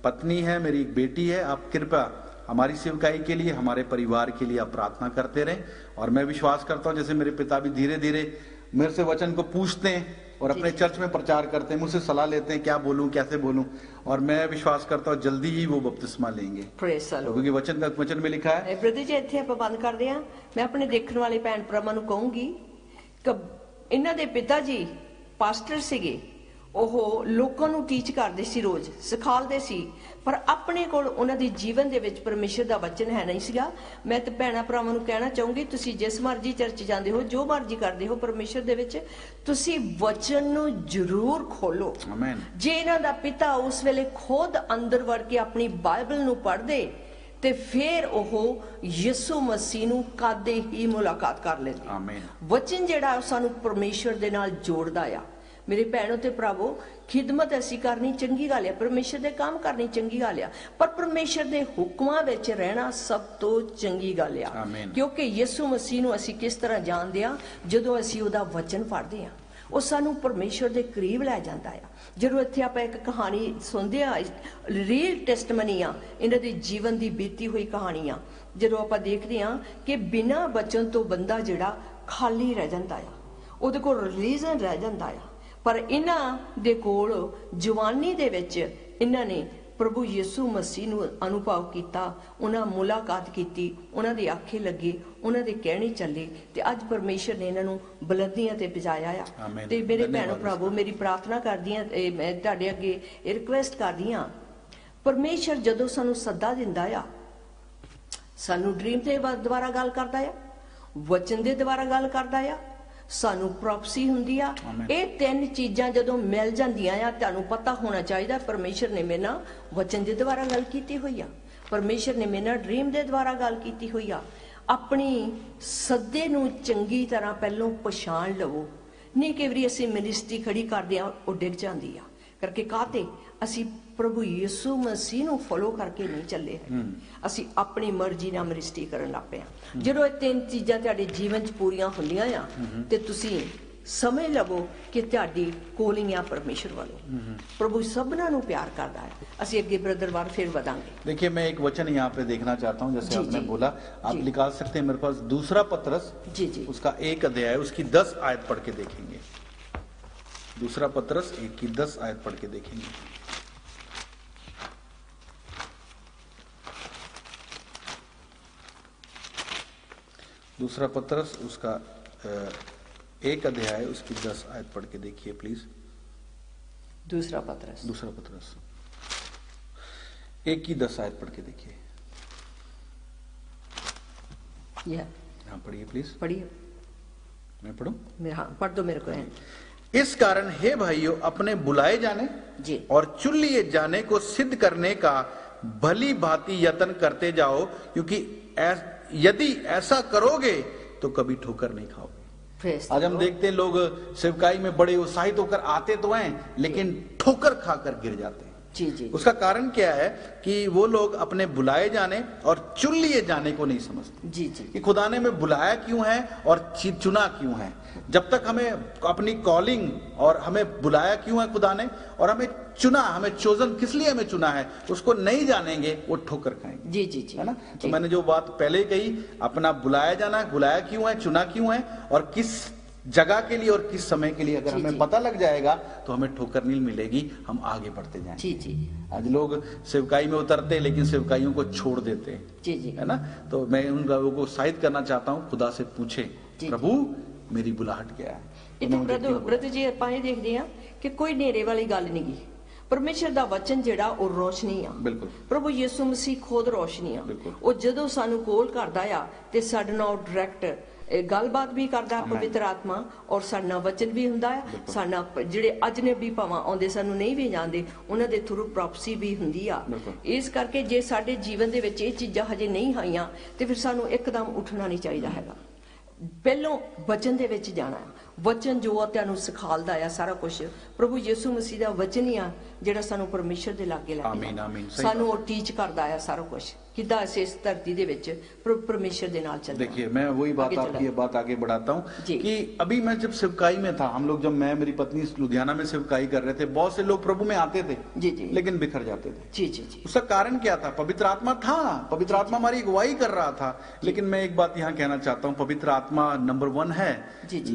पत्नी है, मेरी एक बेटी है। आप कृपया हमारी सेवकाई के लिए, हमारे परिवार के लिए आप प्रार्थना करते रहें। और मैं विश्वास करता हूं जैसे मेरे पिता भी धीरे धीरे मेरे से वचन को पूछते हैं और अपने चर्च में प्रचार करते हैं, मुझसे सलाह लेते हैं क्या बोलूं कैसे बोलूं, और मैं विश्वास करता हूं जल्दी ही वो बपतिस्मा लेंगे, क्योंकि वचन में लिखा है। ब्रदर जी ਇੱਥੇ ਆਪਾਂ ਬੰਦ ਕਰਦੇ ਆਂ। मैं अपने देखने वाले ਭੈਣ ਭਰਾਵਾਂ ਨੂੰ ਕਹੂੰਗੀ ਕਿ ਇਹਨਾਂ ਦੇ ਪਿਤਾ ਜੀ ਪਾਸਟਰ ਸੀਗੇ, ਉਹ ਲੋਕਾਂ ਨੂੰ ਟੀਚ ਕਰਦੇ ਸੀ, ਰੋਜ਼ ਸਿਖਾਉਂਦੇ ਸੀ, ਪਰ ਆਪਣੇ ਕੋਲ ਉਹਨਾਂ ਦੇ ਜੀਵਨ ਦੇ ਵਿੱਚ ਪਰਮੇਸ਼ਰ ਦਾ ਵਚਨ ਹੈ ਨਹੀਂ ਸੀਗਾ। ਮੈਂ ਤੇ ਭੈਣਾਂ ਭਰਾਵਾਂ ਨੂੰ ਕਹਿਣਾ ਚਾਹੂੰਗੀ, ਤੁਸੀਂ ਜਿਸ ਮਰਜ਼ੀ ਚਰਚ ਜਾਂਦੇ ਹੋ, ਜੋ ਮਰਜ਼ੀ ਕਰਦੇ ਹੋ, ਪਰਮੇਸ਼ਰ ਦੇ ਵਿੱਚ ਤੁਸੀਂ ਵਚਨ ਨੂੰ ਜ਼ਰੂਰ ਖੋਲੋ। ਜੇ ਇਹਨਾਂ ਦਾ ਪਿਤਾ ਉਸ ਵੇਲੇ ਖੁਦ ਅੰਦਰ ਵੜ ਕੇ ਆਪਣੀ ਬਾਈਬਲ ਨੂੰ ਪੜ੍ਹਦੇ ਤੇ ਫਿਰ ਉਹ ਯਿਸੂ ਮਸੀਹ ਨੂੰ ਕਦੇ ਹੀ ਮੁਲਾਕਾਤ ਕਰ ਲੈਂਦੇ। ਵਚਨ ਜਿਹੜਾ ਸਾਨੂੰ ਪਰਮੇਸ਼ਰ ਦੇ ਨਾਲ ਜੋੜਦਾ ਆ। ਮੇਰੇ ਭੈਣੋ ਤੇ ਭਰਾਵੋ, ਖਿਦਮਤ ਅਸੀਂ ਕਰਨੀ ਚੰਗੀ ਗੱਲ ਆ, ਪਰਮੇਸ਼ਰ ਦੇ ਕੰਮ ਕਰਨੀ ਚੰਗੀ ਗੱਲ ਆ, ਪਰ ਪਰਮੇਸ਼ਰ ਦੇ ਹੁਕਮਾਂ ਵਿੱਚ ਰਹਿਣਾ ਸਭ ਤੋਂ ਚੰਗੀ ਗੱਲ ਆ। ਕਿਉਂਕਿ ਯਿਸੂ ਮਸੀਹ ਨੂੰ ਅਸੀਂ ਕਿਸ ਤਰ੍ਹਾਂ ਜਾਣਦੇ ਆ? ਜਦੋਂ ਅਸੀਂ ਉਹਦਾ ਵਚਨ ਪੜ੍ਹਦੇ ਆ, ਉਹ ਸਾਨੂੰ ਪਰਮੇਸ਼ਰ ਦੇ ਕਰੀਬ ਲੈ ਜਾਂਦਾ ਆ। ਜਦੋਂ ਇੱਥੇ ਆਪਾਂ ਇੱਕ ਕਹਾਣੀ ਸੁਣਦੇ ਆ, ਰੀਅਲ ਟੈਸਟਮਨੀ ਆ, ਇਹਨਾਂ ਦੇ ਜੀਵਨ ਦੀ ਬੀਤੀ ਹੋਈ ਕਹਾਣੀ ਆ। ਜਦੋਂ ਆਪਾਂ ਦੇਖਦੇ ਆ ਕਿ ਬਿਨਾਂ ਵਚਨ ਤੋਂ ਬੰਦਾ ਜਿਹੜਾ ਖਾਲੀ ਰਹਿ ਜਾਂਦਾ ਆ, ਉਹਦੇ ਕੋਲ ਰਿਲੀਜਨ ਰਹਿ ਜਾਂਦਾ ਆ। ਪਰ ਇਹਨਾਂ ਦੇ ਕੋਲ ਜਵਾਨੀ ਦੇ ਵਿੱਚ ਇਹਨਾਂ ਨੇ ਪ੍ਰਭੂ ਯਿਸੂ ਮਸੀਹ ਨੂੰ ਅਨੁਭਵ ਕੀਤਾ, ਉਹਨਾਂ ਮੁਲਾਕਾਤ ਕੀਤੀ, ਉਹਨਾਂ ਦੇ ਆਖੇ ਲੱਗੇ, ਉਹਨਾਂ ਦੇ ਕਹਿਣੇ ਚੱਲੇ, ਤੇ ਅੱਜ ਪਰਮੇਸ਼ਰ ਨੇ ਇਹਨਾਂ ਨੂੰ ਬੁਲੰਦੀਆਂ ਤੇ ਪਹੁੰਚਾਇਆ ਆ। ਤੇ ਮੇਰੇ ਭੈਣੋ ਭਰਾਵੋ, ਮੇਰੀ ਪ੍ਰਾਰਥਨਾ ਕਰਦੀ ਆ, ਮੈਂ ਤੁਹਾਡੇ ਅੱਗੇ ਰਿਕੁਐਸਟ ਕਰਦੀ ਆ, ਪਰਮੇਸ਼ਰ ਜਦੋਂ ਸਾਨੂੰ ਸੱਦਾ ਦਿੰਦਾ ਆ, ਸਾਨੂੰ ਡ੍ਰੀਮ ਦੇ ਦੁਆਰਾ ਗੱਲ ਕਰਦਾ ਆ, ਵਚਨ ਦੇ ਦੁਆਰਾ ਗੱਲ ਕਰਦਾ ਆ, ਸਾਨੂੰ ਪ੍ਰੋਫੈਸੀ ਹੁੰਦੀ ਆ। ਇਹ ਤਿੰਨ ਚੀਜ਼ਾਂ ਜਦੋਂ ਮਿਲ ਜਾਂਦੀਆਂ ਆ, ਤੁਹਾਨੂੰ ਪਤਾ ਹੋਣਾ ਚਾਹੀਦਾ ਪਰਮੇਸ਼ਰ ਨੇ ਮੇਰੇ ਨਾਲ ਵਚਨ ਦੇ ਦੁਆਰਾ ਗੱਲ ਕੀਤੀ ਹੋਈ ਆ, ਪਰਮੇਸ਼ਰ ਨੇ ਮੇਰੇ ਨਾਲ ਡ੍ਰੀਮ ਦੇ ਦੁਆਰਾ ਗੱਲ ਕੀਤੀ ਹੋਈ ਆ। ਆਪਣੀ ਸੱਦੇ ਨੂੰ ਚੰਗੀ ਤਰ੍ਹਾਂ ਪਹਿਲੋਂ ਪਛਾਣ ਲਵੋ। ਨਹੀਂ ਕਈ ਵਾਰੀ ਅਸੀਂ ਮਿਨਿਸਟਰੀ ਖੜੀ ਕਰਦੇ ਆ, ਉਹ ਡਿੱਗ ਜਾਂਦੀ ਆ ਕਰਕੇ ਕਾਹਤੇ? ਅਸੀਂ ਪ੍ਰਭੂ ਯਿਸੂ ਮਸੀਹ ਨੂੰ ਫੋਲੋ ਕਰਕੇ ਨਹੀਂ ਚੱਲੇ ਹੈ, ਅਸੀਂ ਆਪਣੀ ਮਰਜ਼ੀ ਨਾਲ ਮਿਨਿਸਟਰੀ ਕਰਨ ਲੱਗ ਪਏ ਆ। ਜਦੋਂ ਇਹ ਤਿੰਨ ਚੀਜ਼ਾਂ ਤੁਹਾਡੇ ਜੀਵਨ 'ਚ ਪੂਰੀਆਂ ਹੁੰਦੀਆਂ ਆ, ਤੇ ਤੁਸੀਂ ਸਮਝ ਲਵੋ ਕਿ ਤੁਹਾਡੀ ਕੋਲਿੰਗ ਆ परमेश्वर वालों। प्रभु सबना नु प्यार करता है। ਅਸੀਂ ਅੱਗੇ ब्रदर वार फिर बताएंगे। देखिए, मैं एक वचन यहाँ पे देखना चाहता हूँ, जैसे आपने बोला, आप निकाल सकते हैं मेरे पास दूसरा पत्रस, जी उसका 1 अध्याय, उसकी 10 आयत पढ़ के देखेंगे। दूसरा पत्रस 1 की 10 आयत पढ़ के देखेंगे। दूसरा पत्रस उसका 1 अध्याय, उसकी 10 आयत पढ़ के देखिए प्लीज। दूसरा पत्रस 1 की 10 आयत पढ़ के देखिए। हाँ पढ़िए प्लीज। पढ़िए। मैं पढ़ूं? हाँ पढ़ दो मेरे को। इस कारण हे भाइयों, अपने बुलाए जाने जी और चुन लिए जाने को सिद्ध करने का भली भांति यत्न करते जाओ, क्योंकि यदि ऐसा करोगे तो कभी ठोकर नहीं खाओगे। आज हम देखते हैं लोग सेवकाई में बड़े उत्साहित होकर आते तो हैं, लेकिन ठोकर खाकर गिर जाते हैं। जी। उसका कारण क्या है कि वो लोग अपने बुलाए जाने और चुन लिए जाने को नहीं समझते। जी। कि खुदा ने हमें बुलाया क्यों है और चुना क्यों है। जब तक हमें अपनी कॉलिंग और हमें बुलाया क्यों है खुदा ने, और हमें चुना, हमें चोजन किस लिए हमें चुना है, उसको नहीं जानेंगे, वो ठोकर खाएंगे। जी है ना। तो मैंने जो बात पहले कही, अपना बुलाया जाना, बुलाया क्यों है, चुना क्यों है, और किस जगह के लिए और किस समय के लिए अगर हमें पता लग जाएगा तो हमें ठोकर नहीं मिलेगी, हम आगे बढ़ते जाएंगे। जी। आज लोग सेवकाई में उतरते लेकिन सेवकाइयों को छोड़ देते हैं। जी। है ना। तो मैं उन लोगों को उत्साहित करना चाहता हूँ, खुदा से पूछे प्रभु मेरी बुलाहट क्या है। ब्रदर जी ਆਪਾਂ ਇਹ ਦੇਖਦੇ ਆ ਕਿ ਕੋਈ ਨੇੜੇ ਵਾਲੀ ਗੱਲ ਨਹੀਂ ਗੀ। परमेश्वर ਦਾ वचन ਜਿਹੜਾ ਉਹ ਰੋਸ਼ਨੀ ਆ। ਬਿਲਕੁਲ। ਪ੍ਰਭੂ ਯਿਸੂ ਮਸੀਹ ਖੁਦ ਰੋਸ਼ਨੀ ਆ। ਉਹ ਜਦੋਂ ਸਾਨੂੰ ਕੋਲ ਕਰਦਾ ਆ ਤੇ ਸਾਡੇ ਨਾਲ ਡਾਇਰੈਕਟ ਗੱਲਬਾਤ ਵੀ ਕਰਦਾ ਪਵਿੱਤਰ ਆਤਮਾ, ਔਰ ਸਾਡਾ ਵਚਨ ਵੀ ਹੁੰਦਾ ਹੈ। ਸਾਡਾ ਜਿਹੜੇ ਅਜਨਬੀ ਭਾਵਾਂ ਆਉਂਦੇ ਸਾਨੂੰ ਨਹੀਂ ਵੀ ਜਾਣਦੇ, ਉਹਨਾਂ ਦੇ ਥਰੂ ਪ੍ਰੋਫੈਸੀ ਵੀ ਹੁੰਦੀ ਆ। ਇਸ ਕਰਕੇ ਜੇ ਸਾਡੇ ਜੀਵਨ ਦੇ ਵਿੱਚ ਇਹ ਚੀਜ਼ਾਂ ਹਜੇ ਨਹੀਂ ਆਈਆਂ ਤੇ ਫਿਰ ਸਾਨੂੰ ਇੱਕਦਮ ਉੱਠਣਾ ਨਹੀਂ ਚਾਹੀਦਾ ਹੈਗਾ। ਪਹਿਲੋਂ ਵਚਨ ਦੇ ਵਿੱਚ ਜਾਣਾ। वचन जो ਤੁਹਾਨੂੰ ਸਿਖਾਲਦਾ ਆ ਸਾਰਾ ਕੁਝ, ਪ੍ਰਭੂ ਯਿਸੂ ਮਸੀਹ ਦਾ ਵਚਨ ਹੀ ਆ ਜਿਹੜਾ ਸਾਨੂੰ ਪਰਮੇਸ਼ਰ ਦੇ ਲਾਗੇ ਲੈ ਕੇ ਜਾਂਦਾ। ਸਾਨੂੰ ਉਹ ਟੀਚ ਕਰਦਾ ਆ ਸਾਰਾ ਕੁਝ, ਕਿੱਦਾਂ ਅਸੀਂ ਇਸ ਧਰਤੀ ਦੇ ਵਿੱਚ परमेश्वर ਦੇ ਨਾਲ ਚੱਲਦੇ। देखिए, मैं वही बात आपकी बात आगे बढ़ाता हूँ कि अभी मैं जब सेवकाई में था, हम लोग जब मैं मेरी पत्नी लुधियाना में सेवकाई कर रहे थे, बहुत से लोग प्रभु में आते थे जी, लेकिन बिखर जाते थे। जी। उसका कारण क्या था? पवित्र आत्मा था, पवित्र आत्मा हमारी अगुवाई कर रहा था, लेकिन मैं एक बात यहाँ कहना चाहता हूँ, पवित्र आत्मा नंबर 1 है,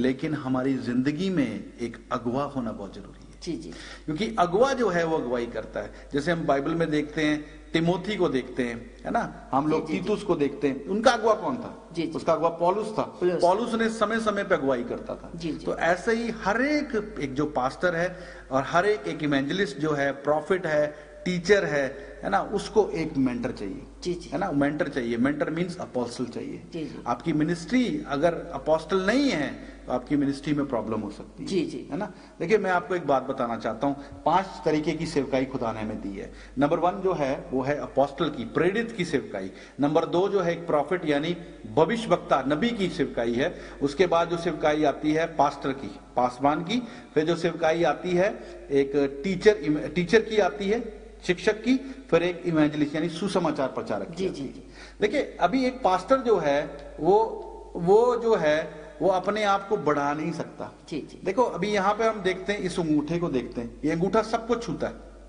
लेकिन हमारी जिंदगी में एक अगुवा होना बहुत जरूरी है। जी। क्योंकि अगुवा जो है वो अगुवाई करता है। जैसे हम बाइबल में देखते हैं, तिमोथी को देखते हैं, है ना, हम लोग तीतुस को देखते हैं, उनका अगुवा कौन था? उसका अगुवा पौलुस था। पौलुस ने समय समय पे अगुवाई करता था। तो ऐसे ही हर एक जो पास्टर है और हर एक इवेंजलिस्ट जो है, प्रॉफिट है, टीचर है, है ना, उसको एक मेंटर चाहिए, जी जी है ना, मेंटर चाहिए। मेंटर मींस अपोस्टल चाहिए। जी जी आपकी मिनिस्ट्री अगर अपोस्टल नहीं है तो आपकी मिनिस्ट्री में प्रॉब्लम हो सकती है, जी जी है ना। देखिए मैं आपको एक बात बताना चाहता हूँ, 5 तरीके की सेवकाई खुदा ने हमें दी है। नंबर 1 जो है वो है अपोस्टल की, प्रेरित की सेवकाई। नंबर 2 जो है एक प्रॉफिट यानी भविष्यवक्ता, नबी की सेवकाई है। उसके बाद जो सेवकाई आती है पास्टर की, पासवान की। फिर जो सेवकाई आती है एक टीचर की आती है, शिक्षक की। फिर एक इवेंजलिस्ट यानी सुसमाचार प्रचारक की जी आती जी है। जी देखिए अभी एक पास्टर जो है वो जो है वो अपने आप को बढ़ा नहीं सकता। जी जी देखो अभी यहाँ पे हम देखते हैं, इस अंगूठे को देखते हैं, ये अंगूठा सब कुछ छूता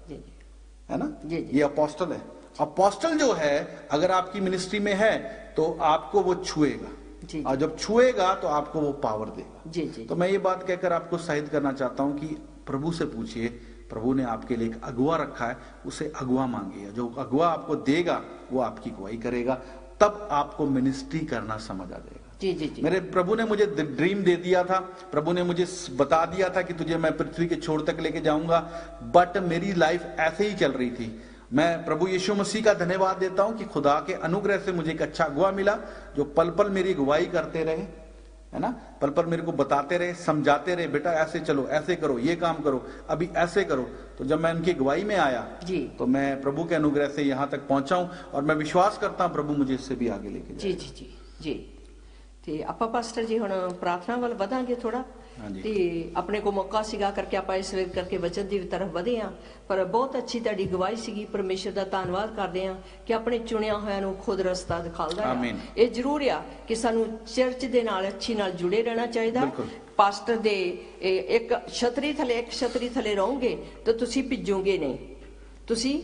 जी जी है ना। जी जी ये अपोस्टल है। अपोस्टल जो है अगर आपकी मिनिस्ट्री में है तो आपको वो छुएगा, जी और जब छुएगा तो आपको वो पावर देगा। जी जी तो मैं ये बात कहकर आपको उत्साहित करना चाहता हूं कि प्रभु से पूछिए, प्रभु ने आपके लिए एक अगुआ रखा है, उसे अगुआ मांगिए। जो अगुआ आपको देगा वो आपकी अगुवाई करेगा, तब आपको मिनिस्ट्री करना समझ आ जाएगा। जी जी जी मेरे प्रभु ने मुझे ड्रीम दे दिया था, प्रभु ने मुझे बता दिया था कि तुझे मैं पृथ्वी के छोर तक लेके जाऊंगा, बट मेरी लाइफ ऐसे ही चल रही थी। मैं प्रभु यीशु मसीह का धन्यवाद देता हूं कि खुदा के अनुग्रह से मुझे एक अच्छा अगुआ मिला, जो पल पल मेरी अगुवाई करते रहे, है ना। पल पल मेरे को बताते रहे, समझाते रहे, बेटा ऐसे चलो, ऐसे करो, ये काम करो, अभी ऐसे करो। तो जब मैं उनकी अगुवाई में आया जी तो मैं प्रभु के अनुग्रह से यहाँ तक पहुंचा हूं, और मैं विश्वास करता हूं प्रभु मुझे इससे भी आगे लेके ਜੀ ਜੀ ਜੀ ਜੀ ਤੇ ਆਪਾਂ ਪਾਸਟਰ ਜੀ ਹੁਣ ਪ੍ਰਾਰਥਨਾ ਵੱਲ ਵਧਾਂਗੇ ਥੋੜਾ। ਹਾਂਜੀ। ਤੇ ਆਪਣੇ ਕੋ ਮੌਕਾ ਸੀਗਾ ਕਰਕੇ ਆਪਾਂ ਇਸ ਵੇਲੇ ਕਰਕੇ ਵਚਨ ਦੀ ਤਰਫ ਵਧੇ ਆ, ਪਰ ਬਹੁਤ ਅੱਛੀ ਤੁਹਾਡੀ ਗਵਾਹੀ ਸੀਗੀ। ਪਰਮੇਸ਼ਰ ਦਾ ਧੰਨਵਾਦ ਕਰਦੇ ਆ ਕਿ ਆਪਣੇ ਚੁਣਿਆ ਹੋਇਆਂ ਨੂੰ ਖੁਦ ਰਸਤਾ ਦਿਖਾਉਂਦਾ ਹੈ। ਆਮੀਨ। ਇਹ ਜ਼ਰੂਰ ਆ ਕਿ ਸਾਨੂੰ ਚਰਚ ਦੇ ਨਾਲ ਅੱਛੀ ਨਾਲ ਜੁੜੇ ਰਹਿਣਾ ਚਾਹੀਦਾ। ਬਿਲਕੁਲ। ਪਾਸਟਰ ਦੇ ਇੱਕ ਛਤਰੀ ਥਲੇ ਰਹੋਗੇ ਤਾਂ ਤੁਸੀਂ ਭਿੱਜੋਗੇ ਨਹੀਂ, ਤੁਸੀਂ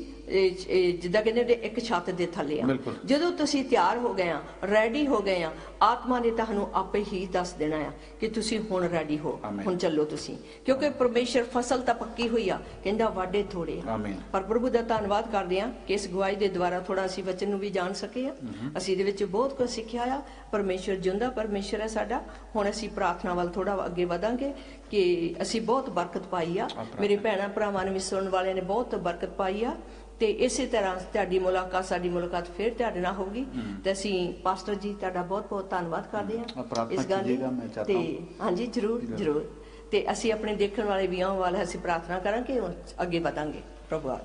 ਜਿੱਦਾਂ ਕਹਿੰਦੇ ਨੇ ਇੱਕ ਛੱਤ ਦੇ ਥੱਲੇ ਆ। ਬਿਲਕੁਲ। ਜਦੋਂ ਤੁਸੀਂ ਤਿਆਰ ਹੋ ਗਏ ਆ, ਰੈਡੀ ਹੋ ਗਏ ਆ, ਆਤਮਾ ਨੇ ਤੁਹਾਨੂੰ ਆਪੇ ਹੀ ਦੱਸ ਦੇਣਾ ਆ ਕਿ ਤੁਸੀਂ ਹੁਣ ਰੈਡੀ ਹੋ, ਆਮੀਨ। ਹੁਣ ਚੱਲੋ ਤੁਸੀਂ, ਕਿਉਂਕਿ ਪਰਮੇਸ਼ਰ ਫਸਲ ਤਾਂ ਪੱਕੀ ਹੋਈ ਆ, ਕਹਿੰਦਾ ਵਾਢੇ ਥੋੜੇ ਆ। ਆਮੀਨ। ਪਰ ਪ੍ਰਭੂ ਦਾ ਧੰਨਵਾਦ ਕਰਦੇ ਆ ਕਿ ਇਸ ਗਵਾਹੀ ਦੇ ਦੁਆਰਾ ਥੋੜਾ ਅਸੀਂ ਵਚਨ ਨੂੰ ਵੀ ਜਾਣ ਸਕੇ ਆ। ਅਸੀਂ ਇਹਦੇ ਵਿੱਚ ਬਹੁਤ ਕੁਝ ਸਿੱਖਿਆ ਆ। ਪਰਮੇਸ਼ਰ ਜਿੰਦਾ ਪਰਮੇਸ਼ਰ ਹੈ ਸਾਡਾ। ਹੁਣ ਅਸੀਂ ਪ੍ਰਾਰਥਨਾ ਵੱਲ ਥੋੜਾ ਅੱਗੇ ਵਧਾਂਗੇ ਕਿ ਅਸੀਂ ਬਹੁਤ ਬਰਕਤ ਪਾਈ ਆ। ਮੇਰੇ ਭੈਣਾਂ ਭਰਾਵਾਂ ਨੇ ਵੀ ਸੁਣਨ ਵਾਲਿਆਂ ਨੇ ਬਹੁਤ ਬਰਕਤ ਪਾਈ ਆ। ਤੇ ਇਸੇ ਤਰ੍ਹਾਂ ਤੁਹਾਡੀ ਮੁਲਾਕਾਤ, ਸਾਡੀ ਮੁਲਾਕਾਤ ਫਿਰ ਤੁਹਾਡੇ ਨਾਲ ਹੋਊਗੀ। ਤੇ ਅਸੀਂ ਪਾਸਟਰ ਜੀ ਤੁਹਾਡਾ ਬਹੁਤ ਬਹੁਤ ਧੰਨਵਾਦ ਕਰਦੇ ਹਾਂ ਇਸ ਗੱਲ ਲਈ। ਤੇ ਹਾਂਜੀ ਜ਼ਰੂਰ ਜ਼ਰੂਰ। ਤੇ ਅਸੀਂ ਆਪਣੇ ਦੇਖਣ ਵਾਲੇ ਵੀਆਂ ਵਾਲੇ ਅਸੀਂ ਪ੍ਰਾਰਥਨਾ ਕਰਾਂਗੇ, ਅੱਗੇ ਵਧਾਂਗੇ। ਪ੍ਰਭੂ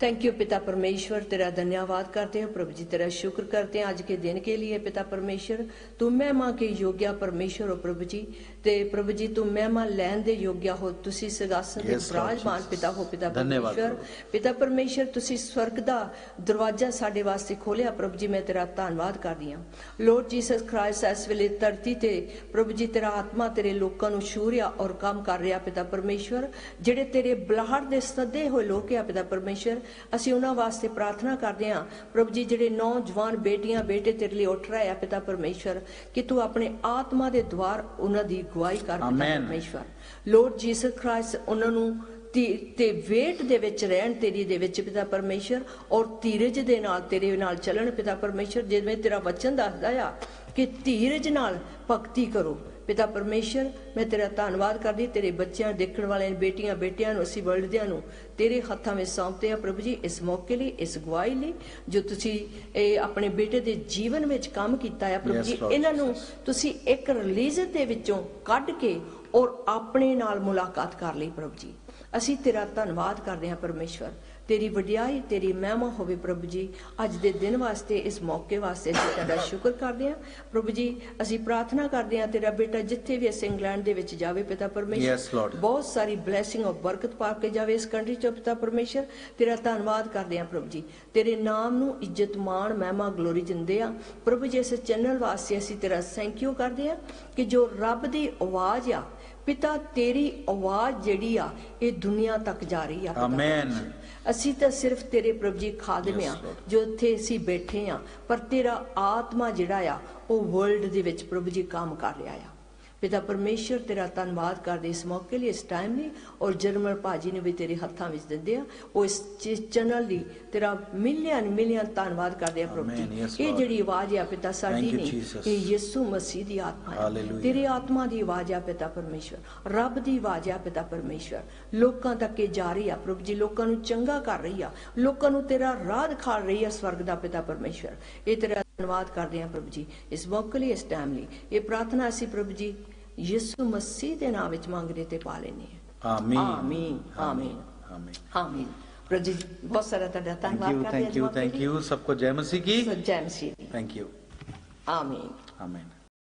थैंक यू पिता परमेश्वर, तेरा धन्यवाद करते हैं प्रभु जी, तेरा शुक्र करते हैं आज के दिन के लिए पिता परमेश्वर। तू महिमा के योग्य परमेश्वर हो प्रभु जी, ते प्रभु जी तू महिमा लैन दे योग्य हो। तुसी सिंहासन ते विराजमान पिता हो पिता परमेश्वर। पिता परमेश्वर तुसी स्वर्ग दा दरवाजा साडे वास्ते खोलिया प्रभु जी, मैं तेरा धन्यवाद करदी हां। लॉर्ड जीसस क्राइस्ट इस वेले धरती ते प्रभु जी तेरा आत्मा तेरे लोकां नूं छू रिहा और काम कर रिहा पिता परमेश्वर। जेड़े तेरे बलाहट दे सदे होए लोक आ पिता परमेश्वर, ਅਸੀਂ ਉਹਨਾਂ ਵਾਸਤੇ ਪ੍ਰਾਰਥਨਾ ਕਰਦੇ ਹਾਂ ਪ੍ਰਭੂ ਜੀ, ਜਿਹੜੇ ਨੌਜਵਾਨ ਬੇਟੀਆਂ ਬੇਟੇ ਤੇਰੇ ਲਈ ਉੱਠ ਰਹੇ ਆ ਪਿਤਾ ਪਰਮੇਸ਼ਵਰ, ਕਿ ਤੂੰ ਆਪਣੇ ਆਤਮਾ ਦੇ ਦੁਆਰ ਉਹਨਾਂ ਦੀ ਅਗਵਾਈ ਕਰ ਪਿਤਾ ਪਰਮੇਸ਼ਵਰ। ਲੋਰਡ ਜੀਸਸ ਕ੍ਰਾਈਸਟ ਉਹਨਾਂ ਨੂੰ ਤੇ ਵੇਟ ਦੇ ਵਿੱਚ ਰਹਿਣ ਤੇਰੀ ਦੇ ਵਿੱਚ ਪਿਤਾ ਪਰਮੇਸ਼ਵਰ, ਔਰ ਧੀਰਜ ਦੇ ਨਾਲ ਤੇਰੇ ਨਾਲ ਚੱਲਣ ਪਿਤਾ ਪਰਮੇਸ਼ਵਰ। ਜਿਵੇਂ ਤੇਰਾ ਵਚਨ ਦੱਸਦਾ ਆ ਕਿ ਧੀਰਜ ਨਾਲ ਭਗਤੀ ਕਰੋ पिता परमेश्वर। मैं तेरा धन्यवाद करदी, तेरे बच्चों देखने वाले बेटियां बेटियां असीं वर्ल्डियां नूं तेरे हत्थां में सौंपते हैं प्रभु जी, इस मौके लिए, इस गवाही लिए जो तुसीं अपने बेटे दे जीवन में काम कीता है प्रभु जी। इन्हां नूं तुसीं एक रिलीजन दे विचों कढ के और अपने नाल मुलाकात कर लई प्रभु जी। असीं तेरा धन्यवाद करदे हां परमेश्वर। तेरी वडियाई तेरी महिमा होवे प्रभु जी। अज दे दिन वास्ते इस मौके वास्ते असीं तेरा शुक्र करदे हां प्रभु जी। असीं प्रार्थना करदे हां तेरा बेटा जिथे भी अस इंग्लैंड दे विच जावे पिता परमेश्वर, बहुत सारी ब्लैसिंग और बरकत पा के जावे इस कंट्री च पिता परमेश्वर। तेरा धन्यवाद करदे हां प्रभु जी, तेरे नाम नूं इज्जत मान महिमा ग्लोरी दिंदे हां प्रभु जी। इस चैनल वास्ते असीं तेरा थैंक यू करदे हां कि जो रब दी आवाज आ पिता, तेरी आवाज जिहड़ी आ ये दुनिया तक जा रही आ। आमीन। असी तो सिर्फ तेरे प्रभु जी खादम आ जो इत्थे असी बैठे आ, पर तेरा आत्मा जिहड़ा आ वो वर्ल्ड दे विच प्रभु जी काम कर रहा आ। पिता परमेश्वर तेरा धन्नवाद करदे इस मौके लिए, इस टाइम ਲਈ, और जरमल भाजी ने भी तेरे हत्थां ਵਿੱਚ ਦਿੰਦੇ ਆ। ਉਹ ਇਸ ਚੈਨਲ ਲਈ ਤੇਰਾ ਮਿਲੀਅਨ ਧੰਨਵਾਦ ਕਰਦੇ ਆ ਪ੍ਰਭੂ ਜੀ। ਇਹ ਜਿਹੜੀ ਆਵਾਜ਼ ਆ ਪਿਤਾ ਸਾਡੀ ਨਹੀਂ, ਇਹ ਯਿਸੂ ਮਸੀਹ ਦੀ ਆਤਮਾ ਹੈ, ਤੇਰੀ ਆਤਮਾ ਦੀ ਆਵਾਜ਼ ਆ ਪਿਤਾ ਪਰਮੇਸ਼ਵਰ, ਰੱਬ ਦੀ ਆਵਾਜ਼ ਆ ਪਿਤਾ ਪਰਮੇਸ਼ਵਰ, ਲੋਕਾਂ ਤੱਕ ਇਹ ਜਾ ਰਹੀ ਆ ਪ੍ਰਭੂ ਜੀ, ਲੋਕਾਂ ਨੂੰ ਚੰਗਾ ਕਰ ਰਹੀ ਆ, ਲੋਕਾਂ ਨੂੰ ਤੇਰਾ ਰਾਹ ਦਿਖਾ ਰਹੀ ਆ ਸਵਰਗ ਦਾ ਪਿਤਾ ਪਰਮੇਸ਼ਵਰ। ਇਹ ਤੇਰਾ ਧੰਨਵਾਦ ਕਰਦੇ ਆ ਪ੍ਰਭੂ ਜੀ ਇਸ ਮੌਕੇ ਲਈ, ਇਸ ਟਾਈਮ ਲਈ। ਇਹ ਪ੍ਰਾਰਥਨਾ ਅਸੀਂ ਪ੍ਰਭੂ ਜੀ ਯਿਸੂ ਮਸੀਹ ਦੇ ਨਾਮ ਵਿੱਚ ਮੰਗਦੇ ਤੇ ਪਾ ਲੈਨੇ ਆ। ਆਮੀਨ ਆਮੀਨ ਆਮੀਨ ਆਮੀਨ। प्रभु जी बहुत सारा धन्यवाद थैंक यू सबको जय मसीह की। जय मसीह। Thank you. आमीन आमीन।